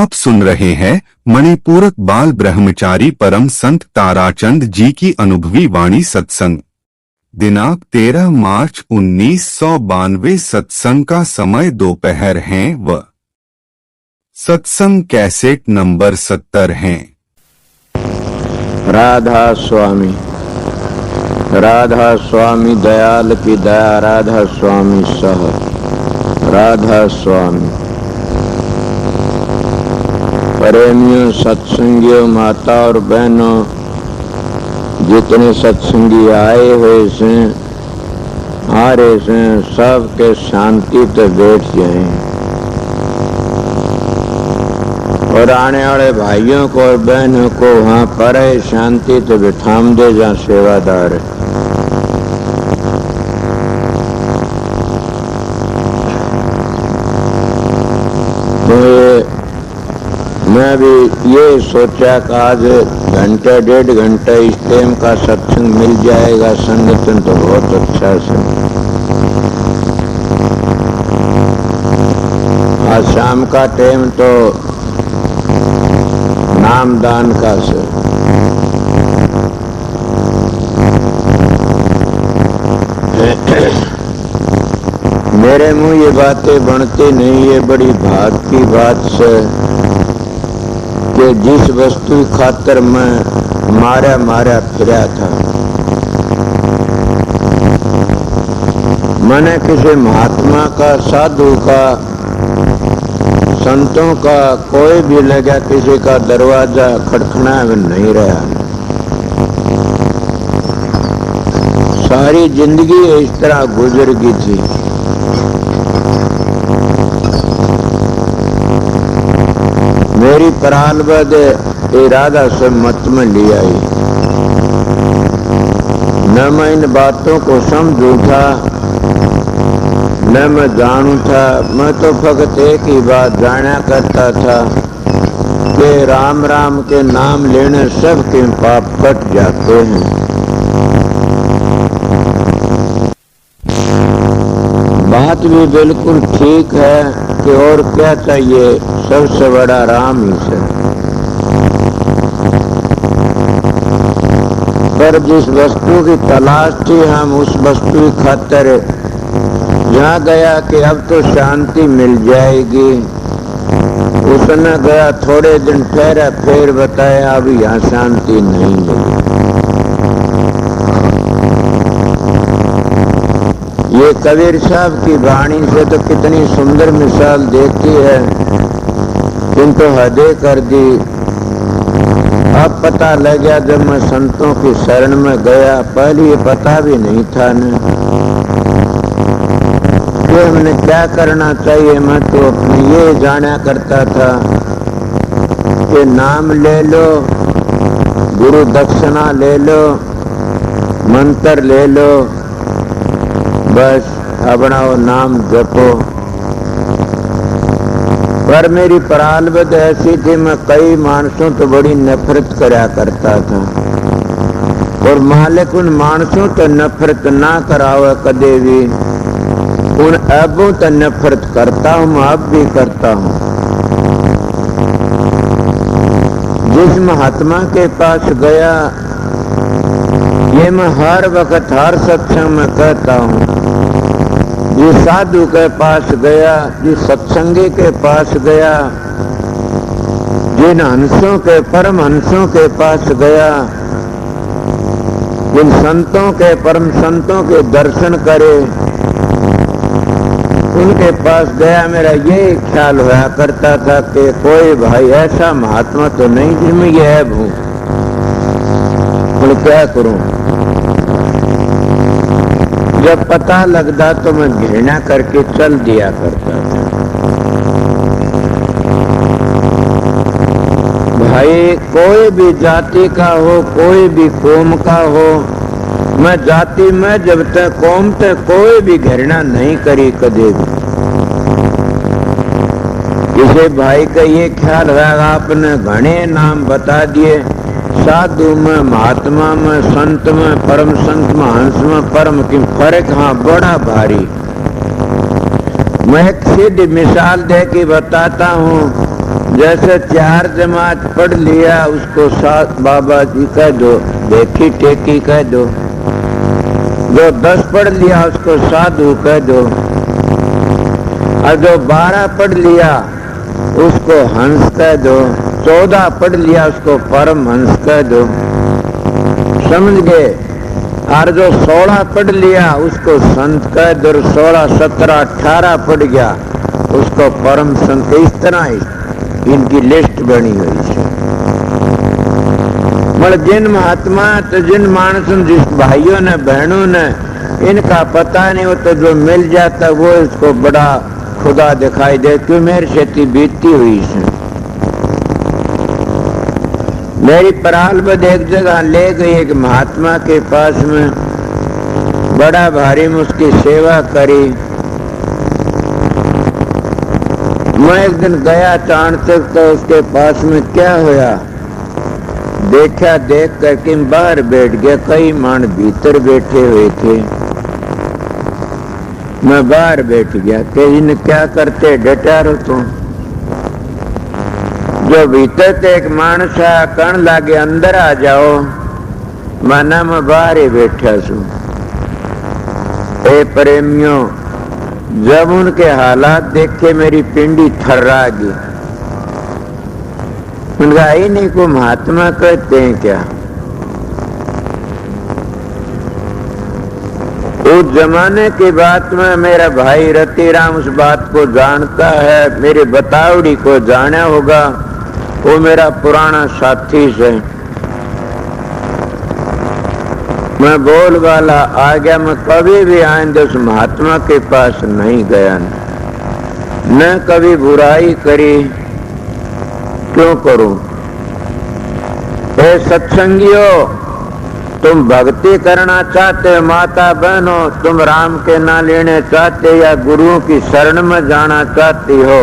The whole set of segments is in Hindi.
आप सुन रहे हैं मणिपूरक बाल ब्रह्मचारी परम संत ताराचंद जी की अनुभवी वाणी सत्संग। दिनांक 13 मार्च 1992। सत्संग का समय दोपहर है व सत्संग कैसेट नंबर 70 है। राधा स्वामी दयाल की दया, राधा स्वामी सह, राधा स्वामी। प्रेमियों, सत्संगियों, माता और बहनों, जितने सत्संगी आए हुए से आ रहे से सबके शांति तो बैठ जाए, और आने वाले भाइयों को और बहनों को वहाँ पर शांति तो बिठाम दे जहाँ सेवादार है। तो मैं भी ये सोचा कि आज घंटे 1.5 घंटे इस टाइम का सत्संग मिल जाएगा संगठन तो बहुत अच्छा से। आज शाम का टाइम तो नामदान का से। मेरे मुंह ये बातें बनती नहीं, ये बड़ी भाग की बात से कि जिस वस्तु खातर मैं मारा फिरा था, मैंने किसी महात्मा का, साधु का, संतों का कोई भी लगा किसी का दरवाजा खटखना नहीं रहा। सारी जिंदगी इस तरह गुजर गई थी। मेरी प्रारब्ध इरादा से मत में ले आई। न मैं इन बातों को समझू था, न मैं जानू था। मैं तो फकत एक ही बात जाना करता था कि राम राम के नाम लेने सबके पाप कट जाते हैं। बात भी बिल्कुल ठीक है कि और क्या चाहिए, सबसे बड़ा राम ही से। पर जिस वस्तु की तलाश थी, हम उस वस्तु की खातिर जहाँ गया कि अब तो शांति मिल जाएगी, उसने गया थोड़े दिन ठहरा, फिर बताया अब यहाँ शांति नहीं मिली। ये कबीर साहब की वाणी से तो कितनी सुंदर मिसाल देती है, किंतु हदे कर दी। अब पता लग गया जब मैं संतों की शरण में गया, पहले ये पता भी नहीं था न कि हमने क्या करना चाहिए। मैं तो अपने ये जाना करता था कि नाम ले लो, गुरु दक्षिणा ले लो, मंत्र ले लो, बस अपना वो नाम जपो। पर मेरी प्रारब्ध ऐसी थी, मैं कई मानसों तो बड़ी नफरत करा करता था, और मालिक उन मानसों तो नफरत ना करावे कदे भी। उन अबों तो नफरत करता हूँ, मैं अब भी करता हूँ। जिस महात्मा के पास गया, ये मैं हर वक्त हर सत्संग में कहता हूँ, जिस साधु के पास गया, जिस सत्संगी के पास गया, जिन हंसों के, परम हंसों के पास गया, जिन संतों के, परम संतों के दर्शन करे, उनके पास गया, मेरा ये ख्याल हुआ करता था कि कोई भाई ऐसा महात्मा तो नहीं जिसमें ये ऐब हूं, तो क्या करूं। जब पता लगता तो मैं घृणा करके चल दिया करता था। भाई कोई भी जाति का हो, कोई भी कौम का हो, मैं जाति में जब तक कौम तक कोई भी घृणा नहीं करी कदे भी। किसी भाई का ये ख्याल है, आपने घने नाम बता दिए, साधु में, महात्मा में, संत में, परम संत में, हंस में, परम की फर्क हाँ बड़ा भारी। मैं एक सीधी मिसाल दे के बताता हूँ। जैसे 4 जमात पढ़ लिया उसको 7 बाबा जी कह दो, देखी टेकी कह दो। जो 10 पढ़ लिया उसको साधु कह दो, और जो 12 पढ़ लिया उसको हंस कह दो, 14 पढ़ लिया उसको परम हंस कह दो, समझ गए। और जो 16 पढ़ लिया उसको संत कह दो, 16, 17, 18 पढ़ गया उसको परम संत। इस तरह इनकी लिस्ट बनी हुई है। मतलब जिन महात्मा तो जिन मानसों, जिस भाइयों ने बहनों ने इनका पता नहीं हो, तो जो मिल जाता वो इसको बड़ा खुदा दिखाई दे, क्यों मेरी खेती बीतती हुई है। मेरी परालबद एक जगह ले गई, एक महात्मा के पास में, बड़ा भारी में उसकी सेवा करी। मैं एक दिन गया चांद तक, तो उसके पास में क्या होया देखा, देख करके बाहर बैठ गया। कई मान भीतर बैठे हुए थे, मैं बाहर बैठ गया कि इन क्या करते, डटा रहो तुम। जो भीतर थे एक मानस कण लागे अंदर आ जाओ, माना मैं बाहर ही बैठा छू। ए प्रेमियों, जब उनके हालात देखे मेरी पिंडी थर्रा गई। उनका ही नहीं को महात्मा कहते हैं क्या? उस जमाने की बात में मेरा भाई रतिराम उस बात को जानता है, मेरी बतावड़ी को जाना होगा, वो मेरा पुराना साथी है। मैं बोल वाला आ गया, मैं कभी भी आइंदे उस महात्मा के पास नहीं गया, न कभी बुराई करी, क्यों करूं? ए सत्संगियों, तुम भक्ति करना चाहते हो, माता बहनों तुम राम के नाम लेने चाहते या गुरुओं की शरण में जाना चाहती हो,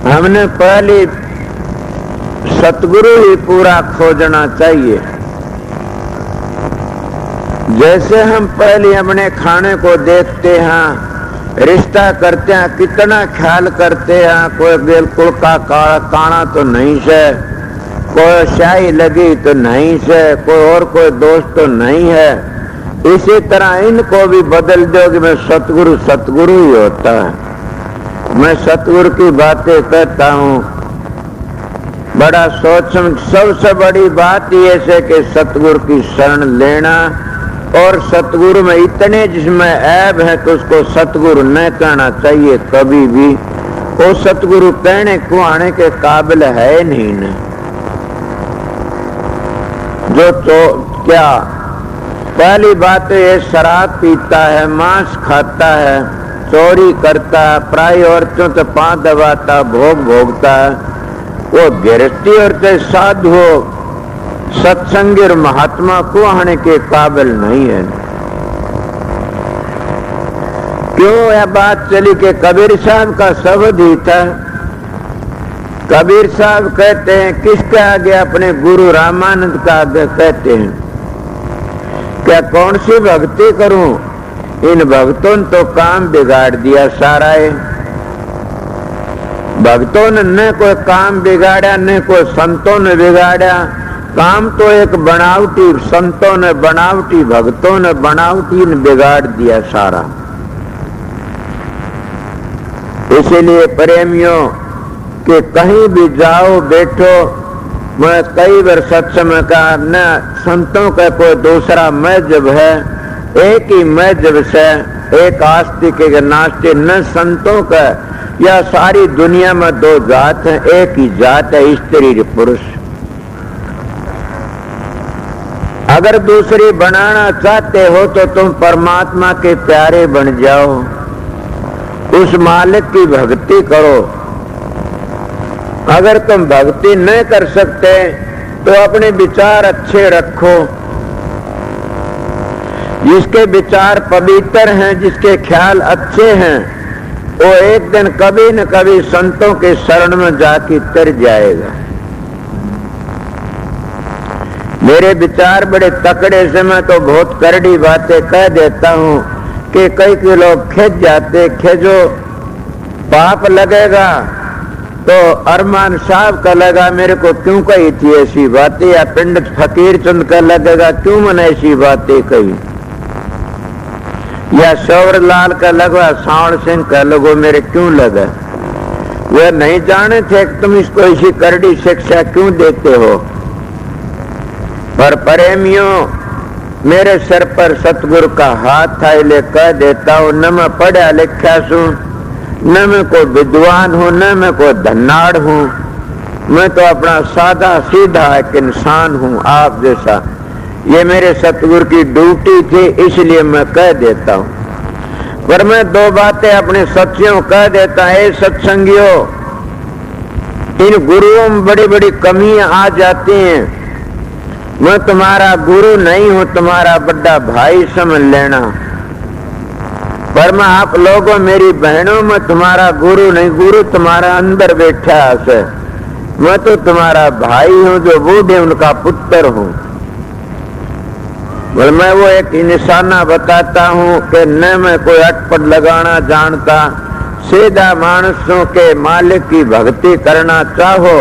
हमने पहले सतगुरु ही पूरा खोजना चाहिए। जैसे हम पहले अपने खाने को देखते हैं, रिश्ता करते हैं, कितना ख्याल करते हैं, कोई बिल्कुल का काना तो नहीं से, कोई शाही लगी तो नहीं से, कोई और कोई दोस्त तो नहीं है। इसी तरह इनको भी बदल दो कि मैं सतगुरु सतगुरु ही होता है। मैं सतगुरु की बातें कहता हूँ, बड़ा सोच समझ। सबसे बड़ी बात ये है कि सतगुरु की शरण लेना, और सतगुरु में इतने जिसमें ऐब है तो उसको सतगुरु न कहना चाहिए कभी भी। वो सतगुरु कहने को आने के काबिल है नहीं न। जो तो क्या पहली बात तो ये शराब पीता है, मांस खाता है, चोरी करता है, पराई औरतों से पांव दबाता, भोग भोगता है, वो गृहस्थी और साधु हो, सत्संगी और महात्मा को आने के काबिल नहीं है। क्यों यह बात चली कि कबीर साहब का शब्द ही था। कबीर साहब कहते हैं, किसके आगे? अपने गुरु रामानंद का आगे कहते हैं, क्या कौन सी भक्ति करूं? इन भक्तों ने तो काम बिगाड़ दिया सारा है। भक्तों ने न कोई काम बिगाड़ा, न कोई संतों ने बिगाड़ा। काम तो एक बनावटी संतों ने, बनावटी भक्तों ने, बनावटी ने बिगाड़ दिया सारा। इसीलिए प्रेमियों कि कहीं भी जाओ बैठो, मैं कई बार सत्संग का न संतों का कोई दूसरा मजहब है, एक ही मजहब से, एक आस्तिक एक नास्तिक, न संतों का या सारी दुनिया में दो जात है, एक ही जात है, स्त्री पुरुष। अगर दूसरी बनाना चाहते हो तो तुम परमात्मा के प्यारे बन जाओ, उस मालिक की भक्ति करो। अगर तुम भक्ति न कर सकते तो अपने विचार अच्छे रखो। जिसके विचार पवित्र हैं, जिसके ख्याल अच्छे हैं, वो एक दिन कभी न कभी संतों के शरण में जाके तर जाएगा। मेरे विचार बड़े तकड़े से, मैं तो बहुत करड़ी बातें कह देता हूँ कि कई लोग खिंच जाते, खिंचो पाप लगेगा, तो अरमान साहब का लगा मेरे को क्यों कही थी ऐसी बातें, या पंडित फकीर चंद का लगेगा क्यों मैंने ऐसी बातें कही, या शौर लाल का लगा, सावण सिंह का लगो मेरे क्यों लगा। वे नहीं जाने थे कि तुम इसको ऐसी करड़ी शिक्षा क्यों देते हो। पर प्रेमियों, मेरे सर पर सतगुरु का हाथ था, इसलिए कह देता हूं, न मैं पढ़ा लिखा हूं, न मैं कोई विद्वान हूं, न मैं कोई धन्नाड़ हूं, मैं तो अपना सादा सीधा एक इंसान हूं आप जैसा। ये मेरे सतगुरु की ड्यूटी थी, इसलिए मैं कह देता हूं। पर मैं दो बातें अपने सत्सियों कह देता है, सत्संगियों, इन गुरुओं में बड़ी बड़ी कमियां आ जाती हैं। मैं तुम्हारा गुरु नहीं हूं, तुम्हारा बड़ा भाई समझ लेना। पर मैं आप लोगों, मेरी बहनों, में तुम्हारा गुरु नहीं, गुरु तुम्हारा अंदर बैठा है। मैं तो तुम्हारा भाई हूं, जो बूढ़े उनका पुत्र हूं। और मैं वो एक निशाना बताता हूं कि न मैं कोई अटपट लगाना जानता। सीधा मानसों के मालिक की भक्ति करना चाहो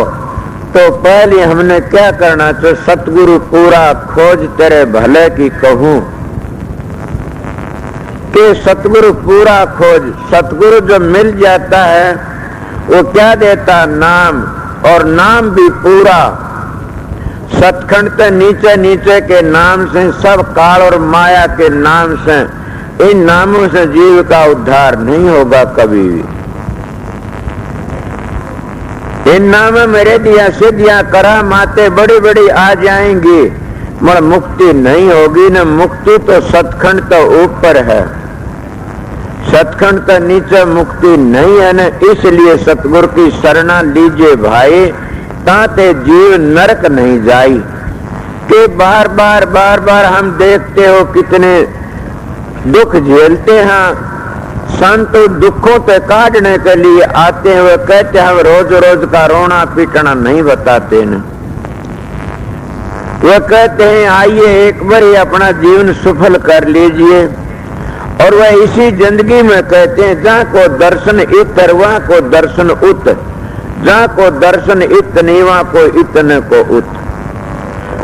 तो पहले हमने क्या करना चाहिए, सतगुरु पूरा खोज तेरे भले की कहूं कि सतगुरु पूरा खोज। सतगुरु जो मिल जाता है वो क्या देता, नाम, और नाम भी पूरा। सतखंड के नीचे नीचे के नाम से, सब काल और माया के नाम से, इन नामों से जीव का उद्धार नहीं होगा कभी भी। इन नाम मेरे दिया सिद्धियां करा माते बड़ी बड़ी आ जाएंगी, मगर मुक्ति नहीं होगी। न मुक्ति तो सतखंड तो ऊपर है, सतखंड के नीचे मुक्ति नहीं है न। इसलिए सतगुरु की शरणा लीजिए भाई, ताते जीव नरक नहीं जाई। कि बार बार हम देखते हो कितने दुख झेलते हैं। संत दुखों से काटने के लिए आते हुए कहते हैं, हम रोज रोज का रोना पीटना नहीं बताते न। वे कहते हैं आइए एक बार ही अपना जीवन सफल कर लीजिए। और वह इसी जिंदगी में कहते हैं, जहाँ को दर्शन इतर वहाँ को दर्शन उत, जहाँ को दर्शन इतनी वहाँ को इतने को उत।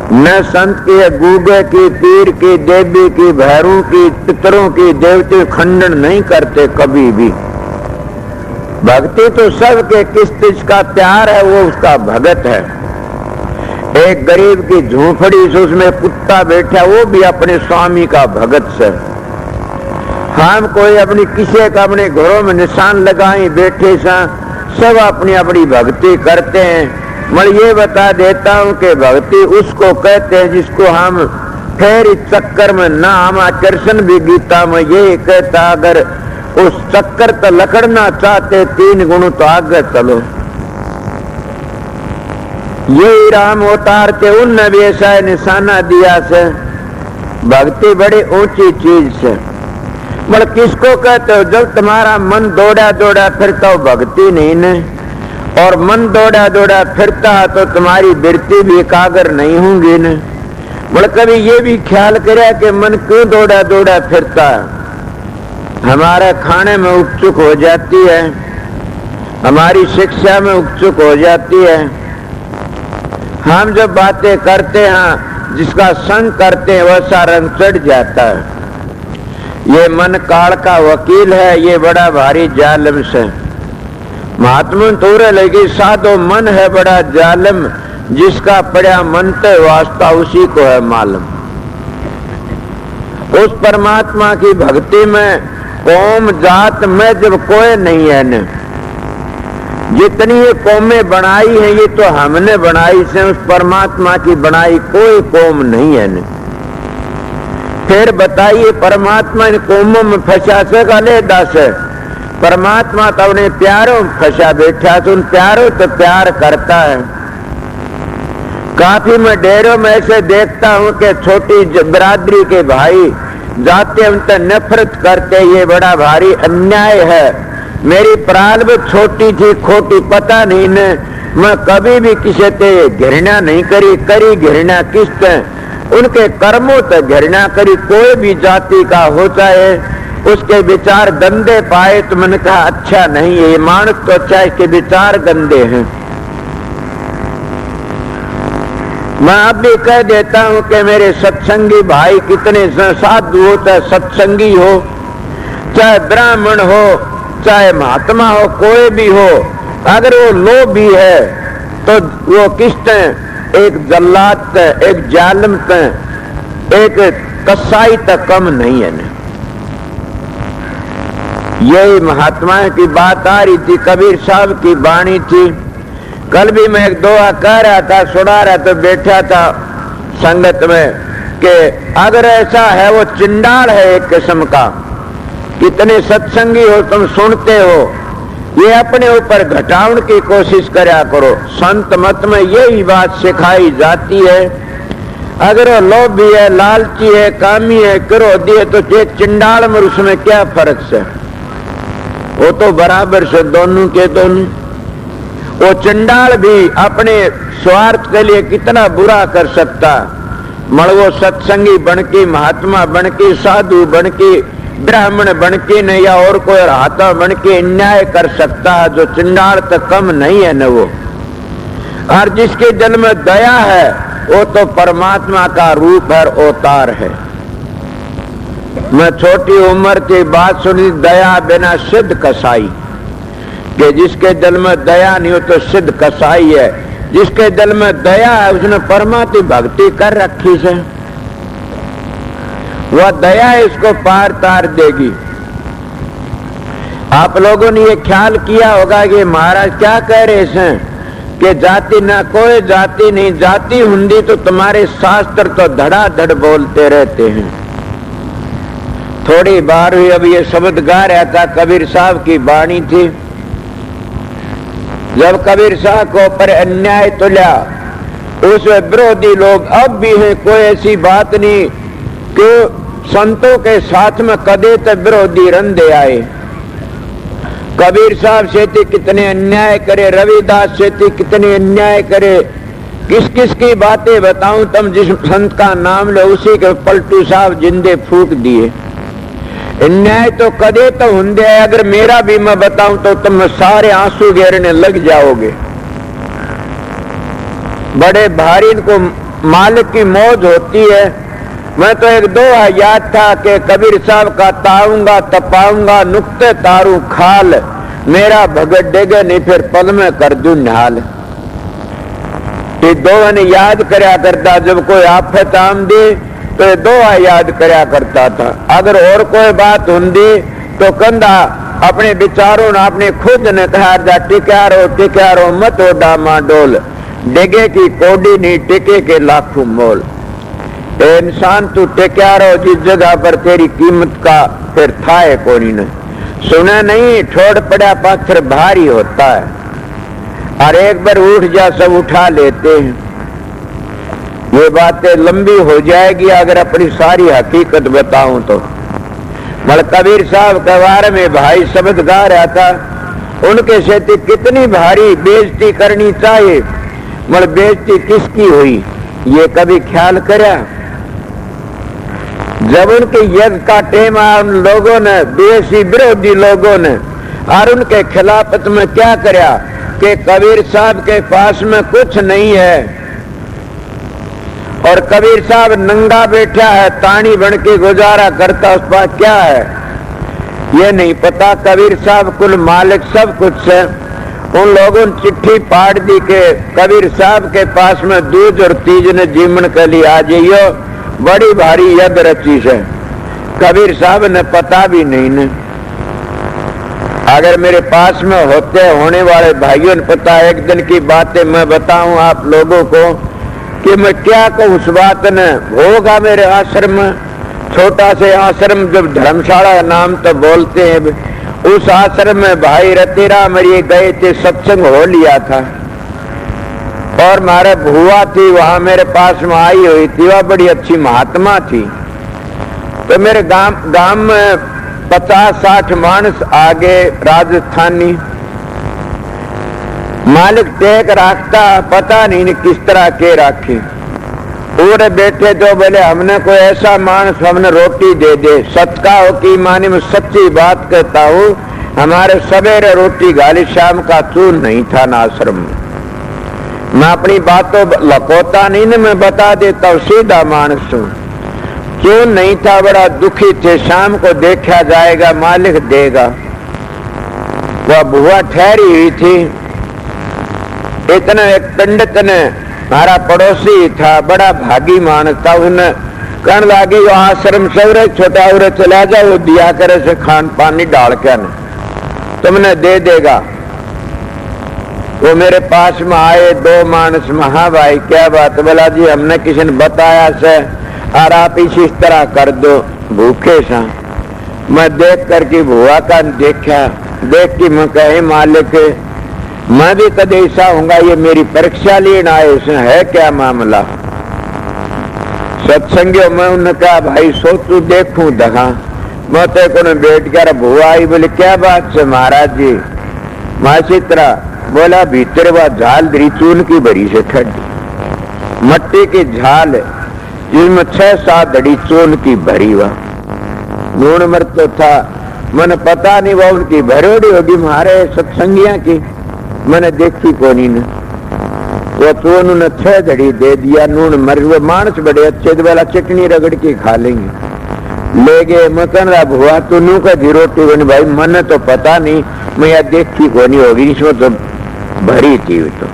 न संत की, गूगे की, पीर की, देवी की, भैरों की, पितरों की, देवते खंडन नहीं करते कभी भी। भक्ति तो सबके किस चीज का प्यार है वो उसका भगत है। एक गरीब की झोंपड़ी से उसमें कुत्ता बैठा, वो भी अपने स्वामी का भगत से। हम कोई अपनी किसी का अपने घरों में निशान लगाए बैठे सा, सब अपनी अपनी भक्ति करते हैं। मैं ये बता देता हूं कि भक्ति उसको कहते हैं जिसको हम फिर इस चक्कर में ना, हम कृष्ण भी गीता में ये कहता, अगर उस चक्कर तो लकड़ना चाहते 3 गुण तो आगे चलो। ये राम अवतार के उन भी ऐसा निशाना दिया से। भक्ति बड़ी ऊंची चीज से। मतलब किसको कहते हो, जब तुम्हारा मन दौड़ा दौड़ा फिरता हो भक्ति नहीं न, और मन दौड़ा दौड़ा फिरता तो तुम्हारी वृत्ति भी एकाग्र नहीं होंगी न। मतलब कभी ये भी ख्याल करे कि मन क्यों दौड़ा दौड़ा फिरता है। हमारे खाने में उत्सुक हो जाती है, हमारी शिक्षा में उत्सुक हो जाती है। हम जब बातें करते हैं, जिसका संग करते हैं वैसा रंग चढ़ जाता है। ये मन काल का वकील है, ये बड़ा भारी जालिम से। महात्मा तोरे लगी साधो मन है बड़ा जालिम, जिसका पड़ा मन ते वास्ता उसी को है मालूम। उस परमात्मा की भक्ति में कौम जात में जब कोई नहीं है न। जितनी ये कौमें बनाई है ये तो हमने बनाई से, उस परमात्मा की बनाई कोई कौम नहीं है न। फिर बताइए परमात्मा इन कौमों में फंसा सका ले दस। परमात्मा तो अपने प्यारों में फंसा बैठा, तो उन प्यारों तो प्यार करता है। काफी मैं डेरों में ऐसे देखता हूं कि छोटी बिरादरी के भाई जाते उनसे नफरत करते, ये बड़ा भारी अन्याय है। मेरी प्रारंभ छोटी थी खोटी पता नहीं न, मैं कभी भी किसी से घृणा नहीं करी घृणा किससे, उनके कर्मों से घृणा करी। कोई भी जाति का हो चाहे, उसके विचार गंदे पाए तो मैंने कहा अच्छा नहीं है, ये मानस तो अच्छा है, इसके विचार गंदे हैं। मैं अब भी कह देता हूं कि मेरे सत्संगी भाई कितने साधु हो, चाहे सत्संगी हो, चाहे ब्राह्मण हो, चाहे महात्मा हो, कोई भी हो, अगर वो लोभी है तो वो किस्त एक जल्लाद, एक जालिम, एक कसाई तक कम नहीं है ना। यही महात्मा की बात आ रही थी, कबीर साहब की वाणी थी। कल भी मैं एक दुआ कह रहा था, सुना रहा तो बैठा था संगत में कि अगर ऐसा है वो चिंडाल है एक किस्म का। कितने सत्संगी हो तुम, सुनते हो, ये अपने ऊपर घटाने की कोशिश करा करो। संत मत में यही बात सिखाई जाती है। अगर वो लोभी है, लालची है, कामी है, क्रोधी है, तो एक चिंडाल में उसमें क्या फर्क है? वो तो बराबर से दोनों के दोनों। वो चंडाल भी अपने स्वार्थ के लिए कितना बुरा कर सकता, मगर वो सत्संगी बनके, महात्मा बनके, साधु बनके, ब्राह्मण बनके न या और कोई राहता बनके अन्याय कर सकता है, जो चंडाल तक कम नहीं है न वो। और जिसके दिल में दया है वो तो परमात्मा का रूप है, अवतार है। मैं छोटी उम्र की बात सुनी, दया बिना सिद्ध कसाई, कि जिसके दिल में दया नहीं हो तो सिद्ध कसाई है। जिसके दिल में दया है उसने परमात्मा भक्ति कर रखी है, वह दया इसको पार तार देगी। आप लोगों ने ये ख्याल किया होगा कि महाराज क्या कह रहे हैं कि जाति ना, कोई जाति नहीं, जाति हुंदी तो तुम्हारे शास्त्र तो धड़ाधड़ बोलते रहते हैं। थोड़ी बार हुई, अब ये शब्द गा रहा था, कबीर साहब की वाणी थी। जब कबीर साहब को पर अन्याय तुला, उस विरोधी लोग अब भी हैं। कोई ऐसी बात नहीं कि संतों के साथ में कदे तक विरोधी रंधे आए। कबीर साहब से कितने अन्याय करे, रविदास से कितने अन्याय करे। किस किस की बातें बताऊं, तुम जिस संत का नाम लो उसी के पलटू साहब जिंदे फूक दिए। अन्याय तो कदे तो होंगे, अगर मेरा भी मैं बताऊं तो तुम सारे आंसू गिरने लग जाओगे। बड़े भारी इनको मालिक की मौज होती है। मैं तो एक दो याद था कि कबीर साहब का ताऊंगा तपाऊंगा नुक्ते तारू खाल, मेरा भगत डेगे नहीं फिर पल में कर दू निहाल। ये दो ने याद करया करता, जब कोई आफत आमदी तो ये दो याद करया करता था। अगर और कोई बात होंगी तो कंधा अपने विचारों ने अपने खुद ने कहा, टिका रो मत ओडा मां डोल, डेगे की कोडी नहीं टिके के लाखों मोल। इंसान तू टिका रहो जिस जगह पर तेरी कीमत का फिर था है कोई न। सुना नहीं, छोड़ पड़ा पत्थर भारी होता है, और एक बार उठ जा सब उठा लेते हैं। ये बातें लंबी हो जाएगी अगर अपनी सारी हकीकत बताऊं तो। मगर कबीर साहब के बारे में भाई शब्द गा रहा था, उनके से कितनी भारी बेइज्जती करनी चाहिए, मगर बेइज्जती किसकी हुई ये कभी ख्याल करा? जब उनके यज्ञ का टेम आया, उन लोगों ने, देशी विरोधी लोगों ने, और उनके खिलाफत में क्या करा कि कबीर साहब के पास में कुछ नहीं है, और कबीर साहब नंगा बैठा है, तानी बन के गुजारा करता, उस पास क्या है ये नहीं पता। कबीर साहब कुल मालिक सब कुछ है। उन लोगों ने चिट्ठी पाड़ दी के कबीर साहब के पास में दूज और तीज ने जीवन के लिए आ जाइयो, बड़ी भारी यज्ञ रची है। कबीर साहब ने पता भी नहीं ने। अगर मेरे पास में होते होने वाले भाइयों ने पता, एक दिन की बातें मैं बताऊं आप लोगों को कि मैं क्या कहूं। उस बात ने होगा मेरे आश्रम में, छोटा से आश्रम, जब धर्मशाला नाम तो बोलते हैं, उस आश्रम में भाई रतेरा मेरी गए थे, सत्संग हो लिया था, और मारे भुआ थी वहां मेरे पास में आई हुई थी, वह बड़ी अच्छी महात्मा थी। तो मेरे गांव में 50-60 मानस आगे राजस्थानी, मालिक टेक रखता, पता नहीं किस तरह के रखे। पूरे बैठे तो बोले हमने कोई ऐसा मानस हमने रोटी दे दे। सत्का हो की मानी में सच्ची बात कहता हूँ, हमारे सवेरे रोटी गाली शाम का चून नहीं था ना आश्रम में। मैं अपनी बातों लकोता नहीं ना, मैं बता देता हूँ, सीधा मानस हूँ। चून नहीं था, बड़ा दुखी थे। शाम को देखा जाएगा मालिक देगा। वह बुआ ठहरी हुई थी। इतना एक पंडित ने, हमारा पड़ोसी था, बड़ा भागी मानस था, उसने कहने लगी वो आश्रम से छोटा उरे चला जाओ, वो दिया करे से खान पानी डाल के तुमने दे देगा। वो मेरे पास में आए 2 मानस, महा भाई क्या बात। बोला जी हमने किसी ने बताया से और आप इसी तरह कर दो, भूखे सा। मैं देख करके बुआ का देखा, देख के मैं कहे मालिक मैं भी कदे ऐसा हूँगा, ये मेरी परीक्षा लेना आए, इसमें है क्या मामला। सत्संगियों में उन्होंने कहा भाई सोचू देखूं दखा। मैं तो को बैठ कर बुआ आई, बोले क्या बात से महाराज जी। मासी तरह बोला भीतर वह झाल धरी चून की भरी से ठंडी मट्टी की झाल जिसमें 6-7 धड़ी चून की भरी। वह नून मर्द तो था, मैंने पता नहीं वह उनकी भरोड़ी होगी हमारे सत्संगिया की, मैंने देखी कोनी ने। वो चून उन्हें 6 धड़ी दे दिया। नून मर वो मानस बड़े अच्छे वाला चटनी रगड़ के खा लेंगे। ले गए मकन रहा हुआ तो नू का धी रोटी बनी। भाई मन तो पता नहीं, मैं यह देखी कोनी होगी, इसमें तो भरी थी। तो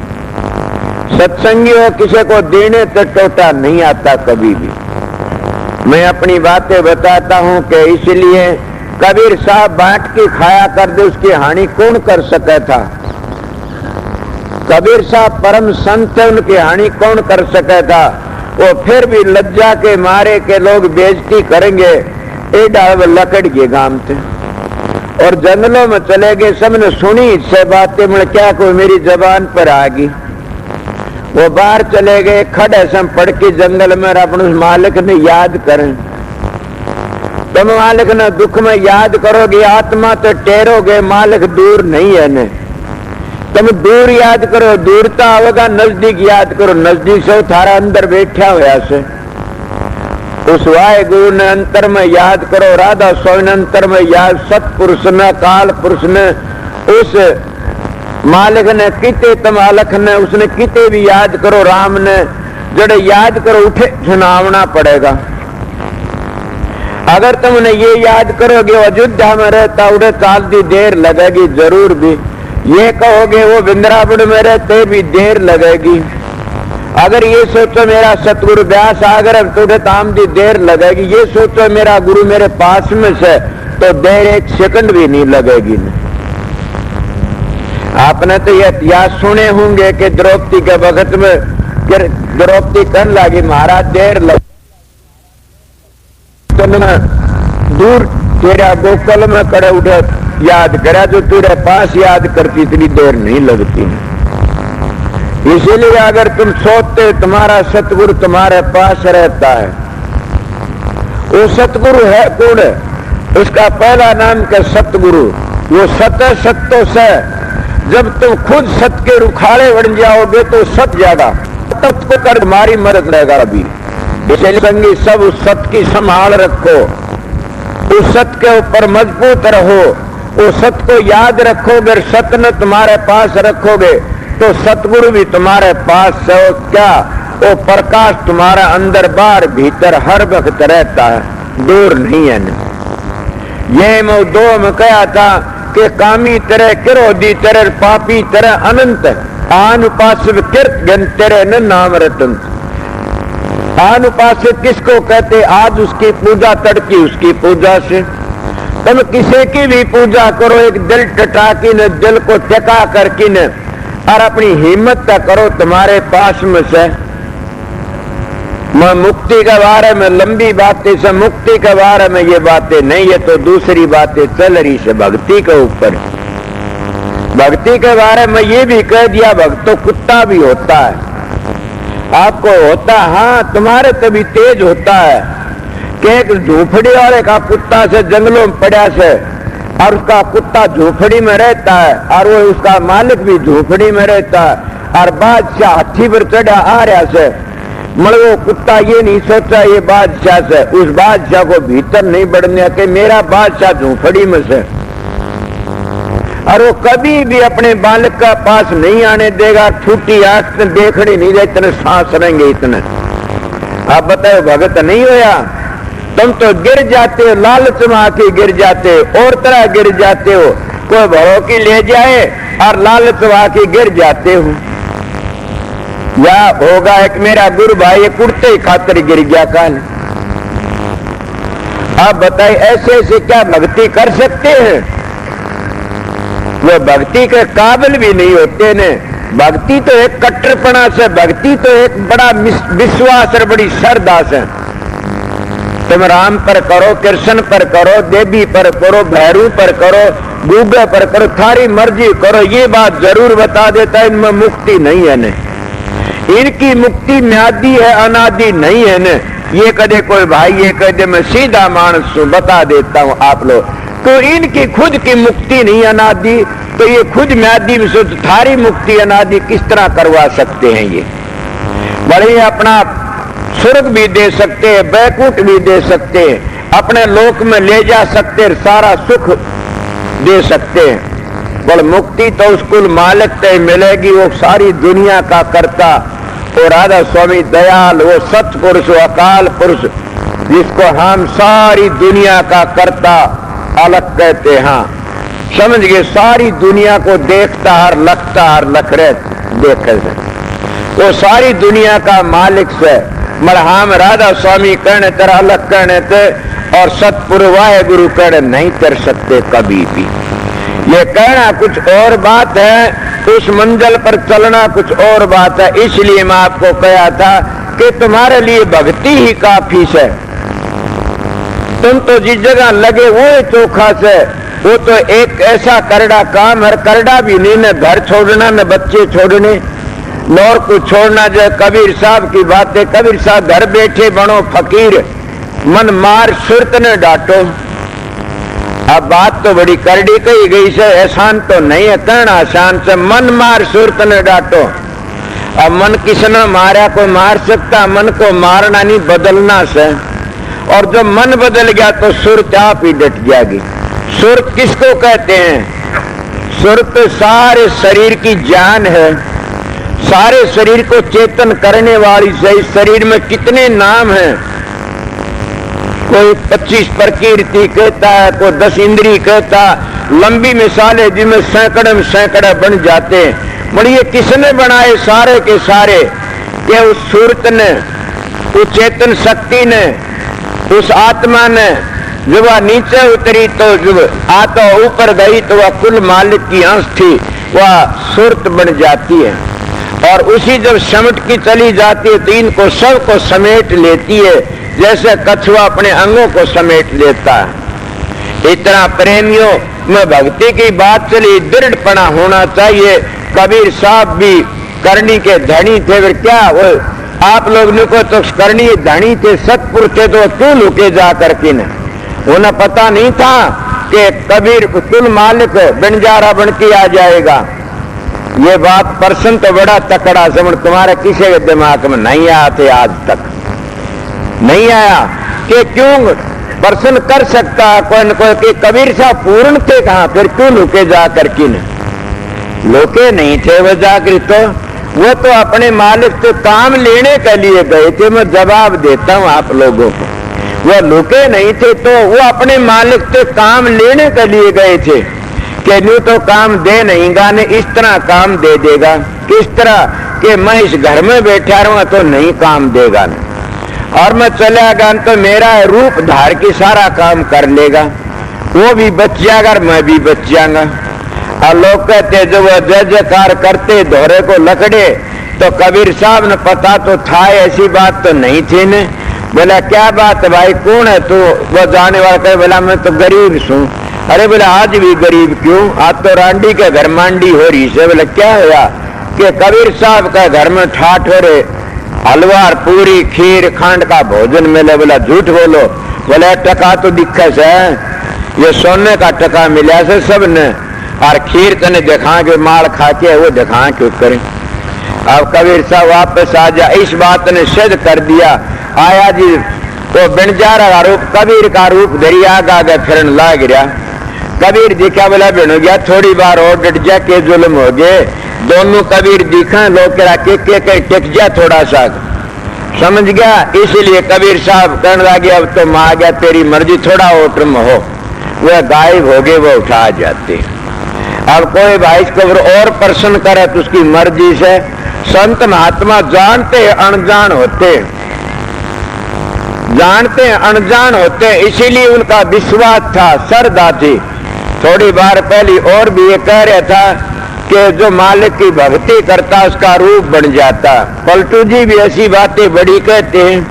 सत्संगियों किसी को देने तक टोटा नहीं आता कभी भी। मैं अपनी बातें बताता हूँ कि इसलिए कबीर साहब बांट के खाया कर दे, उसकी हानि कौन कर सका था। कबीर साहब परम संत है, उनकी हानि कौन कर सका था। वो फिर भी लज्जा के मारे के लोग बेइज्जती करेंगे, ए डाल लकड़ के गांव थे और जंगलों में चले गए। सबने सुनी इससे बातें, मैं क्या कोई मेरी जबान पर आ गई। वो बाहर चले गए, खड़े सम पड़ के जंगल में अपने मालिक ने याद करें। तुम मालिक ने दुख में याद करोगे, आत्मा तो टेरोगे, मालिक दूर नहीं है ने। तुम दूर याद करो, दूरता होगा, नजदीक याद करो, नजदीक से थारा अंदर बैठा हुआ से। उस वाहे गुरु ने अंतर में याद करो, राधा स्वामी अंतर में याद, सतपुरुष ने, काल पुरुष ने, उस मालिक ने किते तम अलख ने, उसने किते भी याद करो, राम ने जड़े याद करो उठे सुनावना पड़ेगा। अगर तुमने ये याद करोगे अयोध्या में रहता उड़े चाल दी देर लगेगी जरूर भी। ये कहोगे वो वृंदावन में रहते भी देर लगेगी। अगर ये सोचो मेरा सतगुरु व्यास सागर है तो ताम दी देर लगेगी। ये सोचो मेरा गुरु मेरे पास में से तो देर 1 सेकंड भी नहीं लगेगी। आपने तो ये इतिहास सुने होंगे कि द्रौपदी के भगत में द्रौपदी कर लगी महाराज देर लग दूर तेरा गोकुल में करे उठे याद करा जो तेरे पास याद करती इतनी देर नहीं लगती। इसीलिए अगर तुम सोचते तुम्हारा सतगुरु तुम्हारे पास रहता है, वो सतगुरु है कौन है? उसका पहला नाम क्या सतगुरु। वो सत सत्तो से जब तुम खुद सत के रुखाड़े बन जाओगे तो सत जाएगा, तब को कर तुम्हारी मदद रहेगा। अभी इसलिए संगी सब उस सत की संभाल रखो, उस सत के ऊपर मजबूत रहो, उस सत को याद रखोगे, सत न तुम्हारे पास रखोगे तो सतगुरु भी तुम्हारे पास है। क्या वो प्रकाश तुम्हारा अंदर बाहर भीतर हर वक्त रहता है, दूर नहीं है। ये मैं 2 में कहा था कि कामी तरह क्रोधी तरह पापी तरह अनंत आनुपासिक कृत गण तेरे न नाम रतन। आनुपासिक किसको कहते? आज उसकी पूजा तड़की उसकी पूजा से। तुम किसी की भी पूजा करो एक दिल टटाकी न, दिल को टका करके न, और अपनी हिम्मत का करो तुम्हारे पास में से। मैं मुक्ति के बारे में लंबी बातें से, मुक्ति के बारे में ये बातें नहीं, ये तो दूसरी बातें चल रही से भक्ति के ऊपर। भक्ति के बारे में ये भी कह दिया भक्त तो कुत्ता भी होता है। आपको होता, हाँ तुम्हारे तभी तेज होता है कि एक झोपड़ी वाले का कुत्ता से जंगलों में पड़ा से, और उसका कुत्ता झोपड़ी में रहता है और वो उसका मालिक भी झोपड़ी में रहता है, और बादशाह हाथी पर चढ़ा आ रहा से, मगर वो कुत्ता ये नहीं सोचा ये बादशाह से, उस बादशाह को भीतर नहीं बढ़ने के मेरा बादशाह झूंपड़ी में से, और वो कभी भी अपने बालक का पास नहीं आने देगा। छूटी आंख में देखनी नहीं दे, इतने सांस रहेंगे इतने। आप बताओ भगत नहीं होया? तुम तो गिर जाते हो, लालच में आके गिर जाते हो, और तरह गिर जाते हो। कोई भरो की ले जाए और लालच में आके गिर जाते हो। या होगा एक मेरा गुरु भाई कुर्ते ही खातिर गिर गया काल। आप बताइए ऐसे ऐसे क्या भक्ति कर सकते हैं? वो भक्ति के काबिल भी नहीं होते ने। भक्ति तो एक कट्टरपना से, भक्ति तो एक बड़ा विश्वास और बड़ी श्रद्धा से। तुम राम पर करो, कृष्ण पर करो, देवी पर करो, भैरू पर करो, गूगे पर करो, थारी मर्जी करो। ये बात जरूर बता देता है इनमें मुक्ति नहीं है ने, इनकी मुक्ति म्यादी है, अनादि नहीं है ने। ये कदे कोई भाई ये कदे मैं सीधा मानस बता देता हूं आप लोग, तो इनकी खुद की मुक्ति नहीं अनादि, तो ये खुद म्यादी में से थारी मुक्ति अनादि किस तरह करवा सकते हैं? ये बड़े अपना स्वर्ग भी दे सकते हैं, बैकुंठ भी दे सकते हैं, अपने लोक में ले जा सकते हैं, सारा सुख दे सकते हैं। पर मुक्ति तो उसको मालिक तय मिलेगी, वो सारी दुनिया का करता, वो राधा स्वामी दयाल, वो सतपुरुष, वो अकाल पुरुष, जिसको हम सारी दुनिया का करता अलग कहते हैं। समझ गए? सारी दुनिया को देखता और लखता और लखरे देखे से, वो सारी दुनिया का मालिक से। मगर हम राधा स्वामी कहने तरह अलग कहने थे और सतपुर वाहे गुरु कहने नहीं कर सकते कभी भी। ये कहना कुछ और बात है, उस मंजिल पर चलना कुछ और बात है। इसलिए मैं आपको कहा था कि तुम्हारे लिए भक्ति ही काफी है। तुम तो जिस जगह लगे वो चोखा से, वो तो एक ऐसा करड़ा काम है, करड़ा भी नहीं, न घर छोड़ना न बच्चे छोड़ने नौर को छोड़ना। जो कबीर साहब की बातें, कबीर साहब घर बैठे बनो फकीर, मन मार सुरत न डांटो। अब बात तो बड़ी करड़ी कही गई से, एहसान तो नहीं है कहना आसान से, मन मार सुरत न डांटो। अब मन किसने मारा? कोई मार सकता? मन को मारना नहीं, बदलना से। और जब मन बदल गया तो सुरत आप ही डट जाएगी। सुरत किसको कहते हैं? सुरत सारे शरीर की जान है, सारे शरीर को चेतन करने वाली से। इस शरीर में कितने नाम हैं? कोई 25 प्रकृति कहता है, कोई 10 इंद्री कहता, लंबी मिसालें जिनमें सैकड़े में सैकड़े बन जाते हैं। पर ये किसने बनाए? सारे के सारे ये उस सूरत ने, उस चेतन शक्ति ने, उस आत्मा ने। जब वह नीचे उतरी तो जब आता ऊपर गई तो वह कुल मालिक की अंश थी, वह सूरत बन जाती है। और उसी जब समेट की चली जाती है तो इनको सबको समेट लेती है, जैसे कछुआ अपने अंगों को समेट लेता है। इतना प्रेमियों में भक्ति की बात चली, दृढ़पना होना चाहिए। कबीर साहब भी करनी के धनी थे, फिर क्या वो आप लोग को तो करनी धनी थे, सतपुर थे, तो क्यों लुके जा करके न? उन्हें पता नहीं था कि कबीर कुल मालिक बंजारा बन के आ जाएगा। ये बात पर्सन तो बड़ा तकड़ा समझ, तुम्हारे किसी के दिमाग में नहीं आया थे, आज तक नहीं आया कि क्यों पर्सन कर सकता कोई न कोई। कि कबीर साहब पूर्ण थे कहां, फिर क्यों लुके जा करके न? लुके नहीं थे वो जाकर, तो वो तो अपने मालिक से काम लेने के लिए गए थे। मैं जवाब देता हूं आप लोगों को, वो लुके नहीं थे, तो वो अपने मालिक से काम लेने के लिए गए थे कि न्यू तो काम दे नहीं गाने, इस तरह काम दे देगा। किस तरह कि मैं इस घर में बैठा रहूंगा तो नहीं काम देगा न, और मैं चला गया तो मेरा रूप धार के सारा काम कर लेगा, वो भी बच जाएगा और मैं भी बच जाऊंगा। और लोग कहते जब वो जय जयकार करते दोहरे को लकड़े, तो कबीर साहब ने पता तो था ऐसी बात तो नहीं थी ने। बोला क्या बात है भाई, कौन है तू? वो जाने वाला कहे बोला मैं तो गरीब हूँ। अरे बोला आज भी गरीब क्यों? आज तो रांडी के घर मांडी हो रही से। बोला क्या हुआ? कि कबीर साहब का घर में ठाठ हो रहे, हलवार पूरी खीर खांड का भोजन मिले। बोला झूठ बोलो। बोले टका तो दिक्कत है, ये सोने का टका मिला से सब ने, और खीर तने दिखा के माल खा के वो दिखा क्यों करें? अब कबीर साहब वापस आ जा, इस बात ने सिद्ध कर दिया। आया जी तो बिनजारा का रूप, कबीर का रूप धरी आगे फिरन लाग रहा। कबीर दिखा बोला बिन हो गया, थोड़ी बार और डट जा के जुल्म हो गए। दोनों कबीर दिखा, लोग कह के टिक जा थोड़ा सा, समझ गया। इसीलिए कबीर साहब कहने लगे अब तो आ गया तेरी मर्जी, थोड़ा ओटर में हो। वह गायब हो गए, वो उठा जाते। अब कोई भाई इसको और प्रश्न करे तो उसकी मर्जी से। संत महात्मा जानते अनजान होते, जानते अनजान होते, इसीलिए उनका विश्वास था, श्रद्धा थी। थोड़ी बार पहले और भी ये कह रहा था कि जो मालिक की भक्ति करता उसका रूप बन जाता। पलटू जी भी ऐसी बातें बड़ी कहते हैं।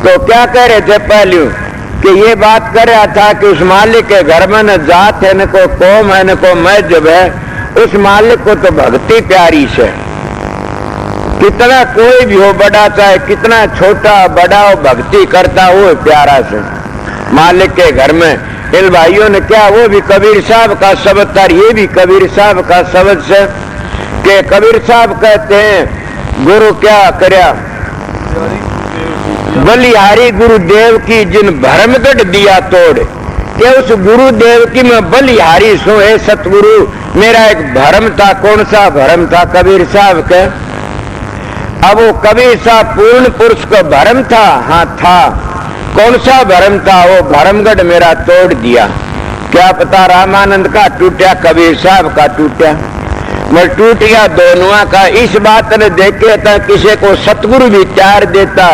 तो क्या कह रहे थे पहले कि ये बात कर रहा था कि उस मालिक के घर में न जात है, न को कौम है, न को मजहब है, उस मालिक को तो भक्ति प्यारी से। कितना कोई भी हो, बड़ा चाहे कितना छोटा बड़ा हो, भक्ति करता हो प्यारा से मालिक के घर में। इन भाइयों ने क्या, वो भी कबीर साहब का शब्द था, ये भी कबीर साहब का शब्द से कि कबीर साहब कहते हैं गुरु क्या करया, बलिहारी गुरुदेव की जिन भरमगढ़ दिया तोड़, कि उस गुरुदेव की मैं बलिहारी सो है सतगुरु। मेरा एक भरम था, कौन सा भरम था कबीर साहब के। अब वो कबीर साहब पूर्ण पुरुष को भरम था, हाँ था। कौन सा भरम था, वो भरमगढ़ मेरा तोड़ दिया। क्या पता रामानंद का टूटा, कबीर साहब का टूटा, मैं टूट गया दोनों का। इस बात ने देखे था किसी को सतगुरु भी तैयार देता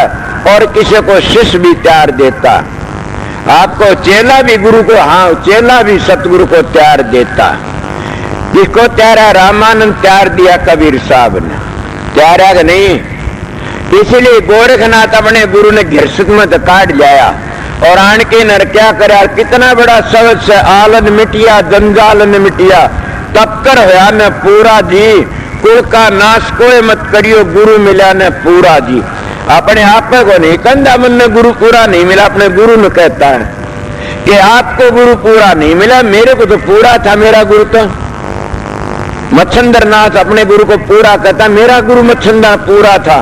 और किसी को शिष्य भी तैयार देता। आपको चेला भी गुरु को, हाँ चेला भी सतगुरु को तैयार देता। किसको तैयार है, रामानंद तैयार दिया कबीर साहब ने, तैयार है कि नहीं। इसलिए गोरखनाथ अपने गुरु ने घिरसत में तो काट जाया और आन के नर क्या करे, कितना बड़ा शब्द से आलन मिटिया जंजालन मिटिया, टक्कर होया ने पूरा जी, कुल का नाश कोई मत करियो, गुरु मिला ने पूरा जी। अपने आप को नहीं कहता मन ने गुरु पूरा नहीं मिला, अपने गुरु ने कहता है कि आपको गुरु पूरा नहीं मिला, मेरे को तो पूरा था मेरा गुरु। तो मच्छंदर नाथ अपने गुरु को पूरा कहता, मेरा गुरु मच्छंदर पूरा था।